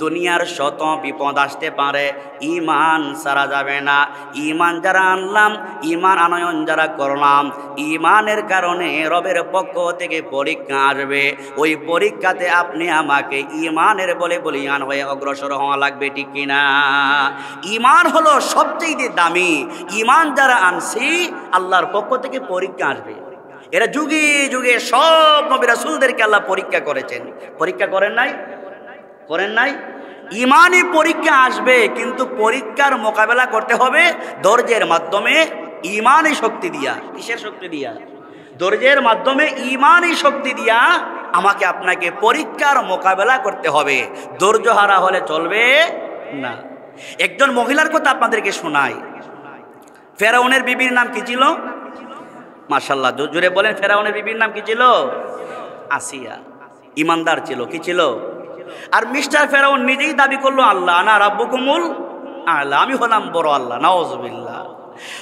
দুনিয়ার শত বিপদ আসতে পারে, ঈমান ছাড়া যাবে না। ঈমান যারা আনলাম, ঈমান আনয়ন যারা করলাম, ঈমানের কারণে রবের পক্ষ থেকে পরীক্ষা আসবে। ওই পরীক্ষাতে আপনি আমাকে ঈমানের বলে বলিয়ান হয়ে অগ্রসর হওয়া লাগবে, ঠিক কিনা? ঈমান হলো সবচেয়ে দামি। ঈমান যারা আনছি, আল্লাহর পক্ষ থেকে পরীক্ষা আসবে। এরা যুগে যুগে সব নবী রাসূলদেরকে আল্লাহ পরীক্ষা করেছেন। পরীক্ষা করেন নাই? করেন নাই? ইমানই পরীক্ষা আসবে, কিন্তু পরীক্ষার মোকাবেলা করতে হবে ধৈর্যের মাধ্যমে, ইমানই শক্তি দিয়া। কিসের শক্তি দিয়া? ধৈর্যের মাধ্যমে, ইমানই শক্তি দিয়া আমাকে আপনাকে পরীক্ষার মোকাবেলা করতে হবে। ধৈর্য হারা হলে চলবে না। একজন মহিলার কথা আপনাদেরকে শোনাই। ফেরাউনের বিবির নাম কি ছিল? মাশাআল্লাহ, জোরে বলেন, ফেরাউনের বিবির নাম কি ছিল? আসিয়া। ইমানদার ছিল। কি ছিল? আর মিস্টার ফেরাউন নিজেই দাবি করলো, আল্লাহ আনা রাব্বুকুমুল আ'লা, আমি হলাম বড় আল্লাহ। নাউযুবিল্লাহ।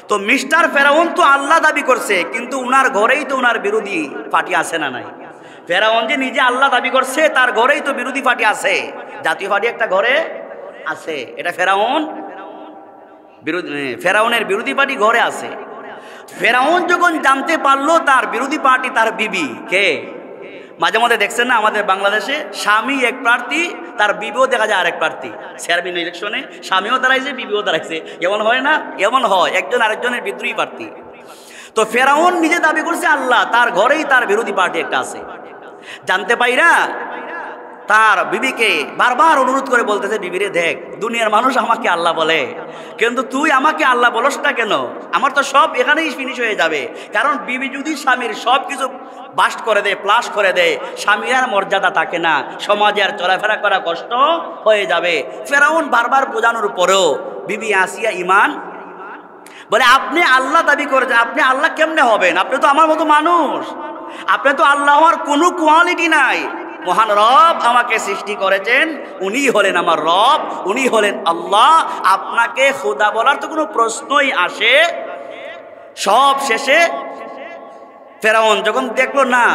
তো মিস্টার ফেরাউন তো আল্লাহ দাবি করছে, কিন্তু উনার ঘরেই তো উনার বিরোধী পার্টি আছে না নাই? ফেরাউন যে নিজে আল্লাহ দাবি করছে, তার ঘরেই তো বিরোধী পার্টি আছে। জাতীয় পার্টি একটা ঘরে আছে। এটা ফেরাউনের বিরোধী পার্টি ঘরে আছে। ফেরাউন যখন জানতে পারলো তার বিরোধী পার্টি তার বিবি, কে? মাঝে মধ্যে দেখছেন না আমাদের বাংলাদেশে, স্বামী এক প্রার্থী, তার বিবিও দেখা যায় আরেক প্রার্থী। চেয়ারম্যান ইলেকশনে স্বামীও দাঁড়াইছে, বিবিও দাঁড়াইছে। এমন হয় না? এমন হয়, একজন আরেকজনের বিদ্রোহী প্রার্থী। তো ফেরাউন নিজে দাবি করছে আল্লাহ, তার ঘরেই তার বিরোধী পার্টি একটা আছে। জানতে পাইরা তার বিবিকে বারবার অনুরোধ করে বলতেছে, বিবিরে দেখ, দুনিয়ার মানুষ আমাকে আল্লাহ বলে, কিন্তু তুই আমাকে আল্লাহ বলস না কেন? আমার তো সব এখানেই ফিনিশ হয়ে যাবে। কারণ বিবি যদি স্বামীর সব কিছু বাস্ট করে দেয়, প্লাস করে দেয়, স্বামীর আর মর্যাদা থাকে না, সমাজে আর চলাফেরা করা কষ্ট হয়ে যাবে। ফেরাউন বারবার বোঝানোর পরেও বিবি আসিয়া ইমান বলে, আপনি আল্লাহ দাবি করেছেন, আপনি আল্লাহ কেমনে হবেন? আপনি তো আমার মতো মানুষ, আপনি তো আল্লাহ হওয়ার কোনো কোয়ালিটি নাই। মহান রব আমাকে সৃষ্টি করেছেন, উনি হলেন আমার রব, উনি হলেন আল্লাহ। আপনাকে খোদা বলার তো কোনো প্রশ্নই আসে। সব শেষে ফেরাউন যখন দেখলো না,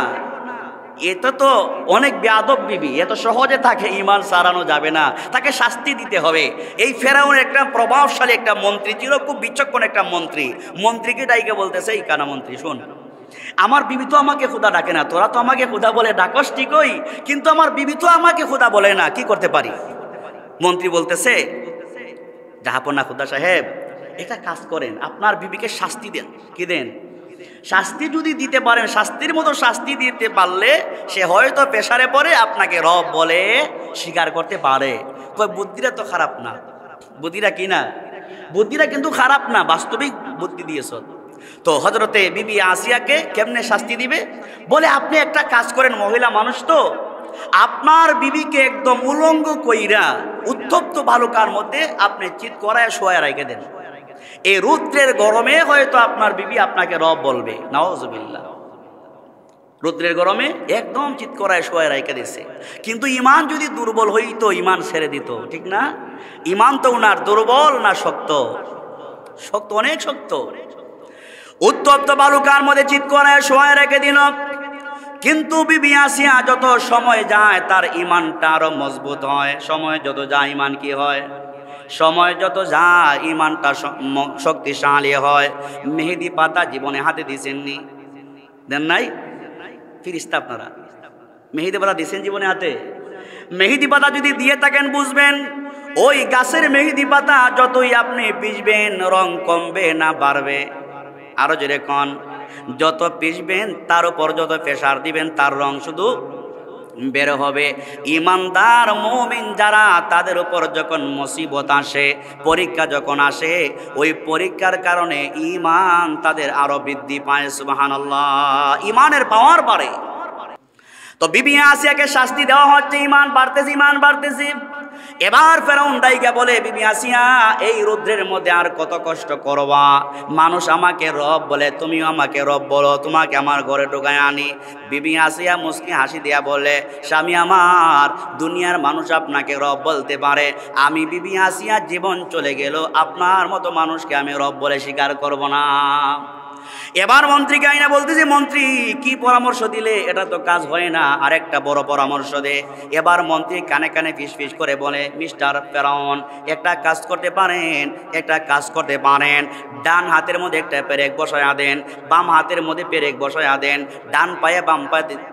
এটা তো অনেক বেয়াদব বিবি, এত সহজে তাকে ইমান সারানো যাবে না, তাকে শাস্তি দিতে হবে। এই ফেরাউনের একটা প্রভাবশালী একটা মন্ত্রী ছিল, খুব বিচক্ষণ একটা মন্ত্রী। মন্ত্রীকে ডাইকে বলতেছে, এই কানা মন্ত্রী, শোন, আমার বিবি তো আমাকে খোদা ডাকে না, তোরা তো আমাকে খোদা বলে ডাকস ঠিকই, কিন্তু আমার বিবি তো আমাকে খোদা বলে না, কি করতে পারি? মন্ত্রী বলতেছে, জাহাপনা খোদা সাহেব, এটা কাজ করেন, আপনার বিবিকে শাস্তি দেন। কি দেন? শাস্তি যদি দিতে পারেন, শাস্তির মতো শাস্তি দিতে পারলে সে হয়তো পেশারে পড়ে আপনাকে রব বলে স্বীকার করতে পারে। কয়, বুদ্ধিটা তো খারাপ না। বুদ্ধিটা কি না? বুদ্ধিটা কিন্তু খারাপ না, বাস্তবিক বুদ্ধি দিয়েছ। তো হযরতে বিবি আসিয়াকে কেমনে শাস্তি দিবে? বলে, আপনি একটা কাজ করেন, মহিলা মানুষ তো, আপনার বিবিকে একদম উলঙ্গ কইরা উত্তপ্ত বালুকার মধ্যে আপনি চিৎ করায় শোয়া রেখে দেন। এই রৌদ্রের গরমে হয়তো আপনার বিবি আপনাকে রব বলবে। নাউযুবিল্লাহ। রৌদ্রের গরমে একদম চিৎ করায় শোয়া রেখে দিছে। কিন্তু ইমান যদি দুর্বল হইতো, ইমান ছেড়ে দিত, ঠিক না? ইমান তো উনার দুর্বল না শক্ত? শক্ত, অনেক শক্ত। উত্তপ্ত বালুকার মধ্যে চিৎ করায় শোয়া রেখে দিল। কিন্তু বিবি আসিয়া যত সময় যায় তার ইমানটা আরো মজবুত হয়। সময় যত যায় ইমান কি হয়? সময় যত যায় ইমানটা শক্তিশালী হয়। মেহেদি পাতা জীবনে হাতে দিয়েছেননি? দেন নাই? ফিরিস্তা আপনারা মেহেদি পাতা দিয়েছেন জীবনে হাতে? মেহেদি পাতা যদি দিয়ে থাকেন, বুঝবেন ওই গাছের মেহেদি পাতা যতই আপনি পিষবেন রং কমবে না বাড়বে? আরো জোরে কোন। যত পিষবেন তার উপর যত প্রেসার দিবেন তার রং শুধু বের হবে। ইমানদার মুমিন যারা, তাদের উপর যখন মুসিবত আসে, পরীক্ষা যখন আসে, ওই পরীক্ষার কারণে ইমান তাদের আরো বৃদ্ধি পায়। সুবহানাল্লাহ। ইমানের পাওয়ার বাড়ে। তো বিবি আসিয়াকে শাস্তি দেওয়া হচ্ছে, ইমান বাড়তেছে, ইমান বাড়তেছে। এবার ফেরাউন ডাইকা বলে, বিবি আসিয়া, এই রৌদ্রের মধ্যে আর কত কষ্ট করবা? মানুষ আমাকে রব বলে, তুমিও আমাকে রব বলো, তোমাকে আমার ঘরে ঢোকায় আনি। বিবি আসিয়া মুস্কি হাসি দিয়া বলে, স্বামী আমার, দুনিয়ার মানুষ আপনাকে রব বলতে পারে, আমি বিবি আসিয়া জীবন চলে গেল, আপনার মতো মানুষকে আমি রব বলে স্বীকার করব না। এবার মন্ত্রীকে আইনা বলতেছি, মন্ত্রী কি পরামর্শ দিলে? এটা তো কাজ হয় না, আরেকটা বড় পরামর্শ দে। এবার মন্ত্রী কানে কানে ফিস ফিস করে বলে, মিস্টার ফেরাউন, একটা কাজ করতে পারেন, একটা কাজ করতে পারেন। ডান হাতের মধ্যে একটা পেরেক বসায়া দেন, বাম হাতের মধ্যে পেরেক বসায়া দেন, ডান পায়ে বাম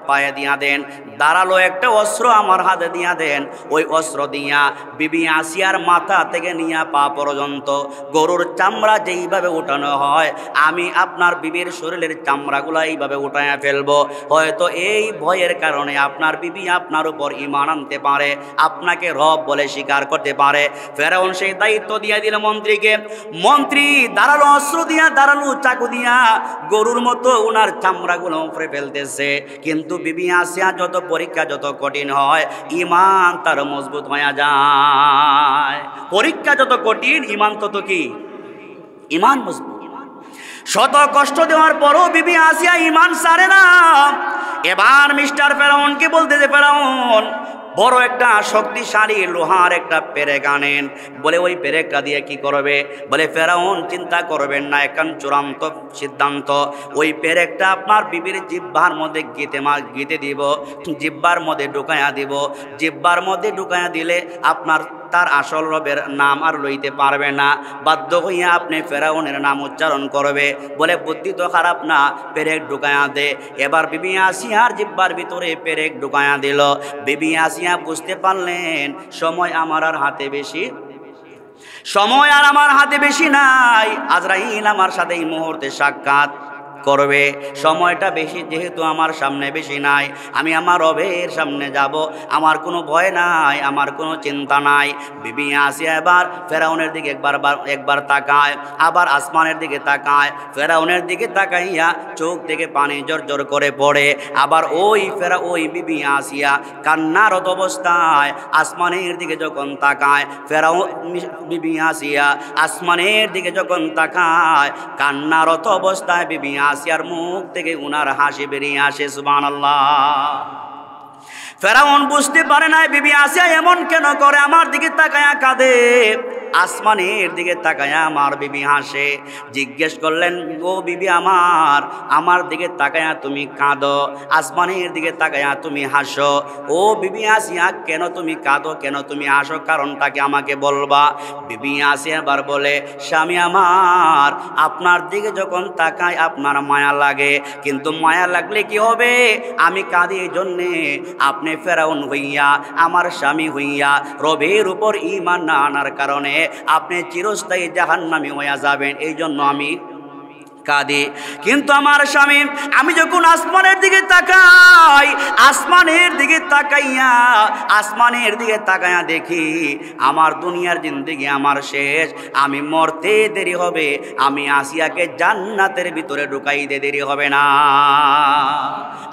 পায়ে দিয়া দেন, দাঁড়ালো একটা অস্ত্র আমার হাতে দিয়া দেন। ওই অস্ত্র দিয়া বিবি আসিয়ার মাথা থেকে নিয়ে পা পর্যন্ত গরুর চামড়া যেইভাবে উঠানো হয়, আমি আপনার বিবির শরীরের চামড়াগুলো এইভাবে উঠায়া ফেলবো। হয়তো এই ভয়ের কারণে আপনার বিবি আপনার উপর ঈমান আনতে পারে, আপনাকে রব বলে স্বীকার করতে পারে। ফেরাউন সেই দায়িত্ব দিয়ে দিল মন্ত্রীকে। মন্ত্রী দাঁড়ালো অস্ত্র দিয়া, দাঁড়ালো চাকু দিয়া, গরুর মতো ওনার চামড়াগুলো উপরে ফেলতেছে। কিন্তু বিবি আসিয়া যত পরীক্ষা যত কঠিন হয়, ঈমান তার মজবুত হয়ে যায়। পরীক্ষা যত কঠিন, ঈমান তত কি? ঈমান মজবুত। শত কষ্ট দেওয়ার পরও বিবি আসিয়া ঈমান ছাড়ে না। এবার মিস্টার ফেরাউনকে বলতেছে, ফেরাউন বড় একটা শক্তিশালী লোহার একটা পেরেক আনেন। বলে ওই পেরেকটা দিয়ে কি করবে? বলে ফেরাউন চিন্তা করবেন না, এখন চূড়ান্ত সিদ্ধান্ত, ওই পেরেকটা আপনার বিবির জিহ্বার মধ্যে গীতে দিব, জিহ্বার মধ্যে ঢুকাইয়া দিব। জিহ্বার মধ্যে ঢুকাইয়া দিলে আপনার তার আসল রবের নাম আর লইতে পারবে না, বাধ্য হইয়া আপনি ফেরাউনের নাম উচ্চারণ করবে। বলে বুদ্ধি তো খারাপ না, পেরেক ঢুকায়া দে। এবার বিবি আসিয়ার জিহ্বার ভিতরে পেরেক ঢুকায়া দিল। বিবি আসিয়া বুঝতে পারলেন সময় আমার আর হাতে বেশি, সময় আর আমার হাতে বেশি নাই। আজরাইল আমার সাথে এই মুহূর্তে সাক্ষাৎ করবে, সময়টা বেশি যেহেতু আমার সামনে বেশি নাই, আমি আমার রবের সামনে যাব, আমার কোনো ভয় নাই, আমার কোনো চিন্তা নাই। বিবি আসিয়া এবার ফেরাউনের দিকে একবার তাকায়, আবার আসমানের দিকে তাকায়। ফেরাউনের দিকে তাকাইয়া চোখ থেকে পানি জর করে পড়ে। আবার ওই বিবি আসিয়া কান্নারত অবস্থায় আসমানের দিকে যখন তাকায়, ফেরাউন বিবি আসিয়া আসমানের দিকে যখন তাকায়, কান্নারত অবস্থায় বিবি আসিয়ার মুখ থেকে উনার হাসি বেরিয়ে আসে। সুবহানাল্লাহ। ফেরাউন বুঝতে পারে না বিবি আসিয়া এমন কেন করে, আমার দিকে তাকায়া কাঁদে, আসমানের দিকে তাকায়া আমার বিবি হাসে। জিজ্ঞেস করলেন, ও বিবি আমার দিকে তাকায়া তুমি কাঁদো, আসমানের দিকে তাকায়া তুমি হাসো, ও বিবি আসিয়া কেন তুমি কাঁদো, কেন তুমি হাসো, কারণটাকে আমাকে বলবা। বিবি আসিয়া আবার বলে, স্বামী আমার আপনার দিকে যখন তাকাই আপনার মায়া লাগে, কিন্তু মায়া লাগলে কি হবে, আমি কাঁদি এই জন্যে আপনি ফেরাউন হইয়া আমার স্বামী হইয়া রবের উপর ঈমান না আনার কারণে আপনি চিরস্থায়ী জাহান্নামী হইয়া যাবেন, এই জন্য আমি কাঁদি। কিন্তু আমার স্বামী, আমি যখন আসমানের দিকে তাকাই, আসমানের দিকে তাকাইয়া দেখি আমার দুনিয়ার জিন্দেগি আমার শেষ, আমি মরতে দেরি হবে, আমি আসিয়াকে জান্নাতের ভিতরে ঢুকাইতে দেরি হবে না।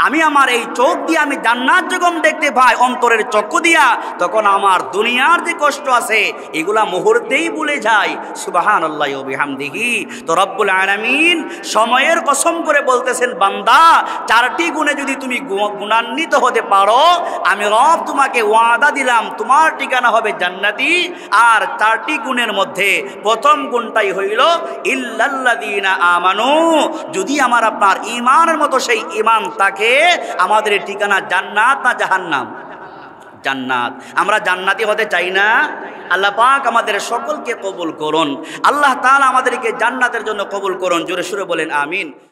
আমি আমার এই চোখ দিয়ে আমি জান্নাত যখন দেখতে পাই অন্তরের চক্ষু দিয়া, তখন আমার দুনিয়ার যে কষ্ট আছে এগুলা মুহূর্তেই ভুলে যায়। সুবহানাল্লাহি ওয়া বিহামদিহি। তো রব্বুল আলামিন সময়ের কসম করে বলতেছেন, বান্দা চারটি গুণে যদি তুমি গুণান্বিত হতে পারো, আমি রব তোমাকে ওয়াদা দিলাম তোমার ঠিকানা হবে জান্নাতি। আর চারটি গুণের মধ্যে প্রথম গুণটাই হইল ইল্লাল্লাযীনা আমানু, যদি আমার আপনার ঈমানের মতো সেই ঈমান থাকে, আমাদের ঠিকানা জান্নাত না জাহান্নাম? জান্নাত। আমরা জান্নাতি হতে চাই না? আল্লাহ পাক আমাদের সকলকে কবুল করুন। আল্লাহ তাআলা আমাদেরকে জান্নাতের জন্য কবুল করুন। জোরে সুরে বলেন আমিন।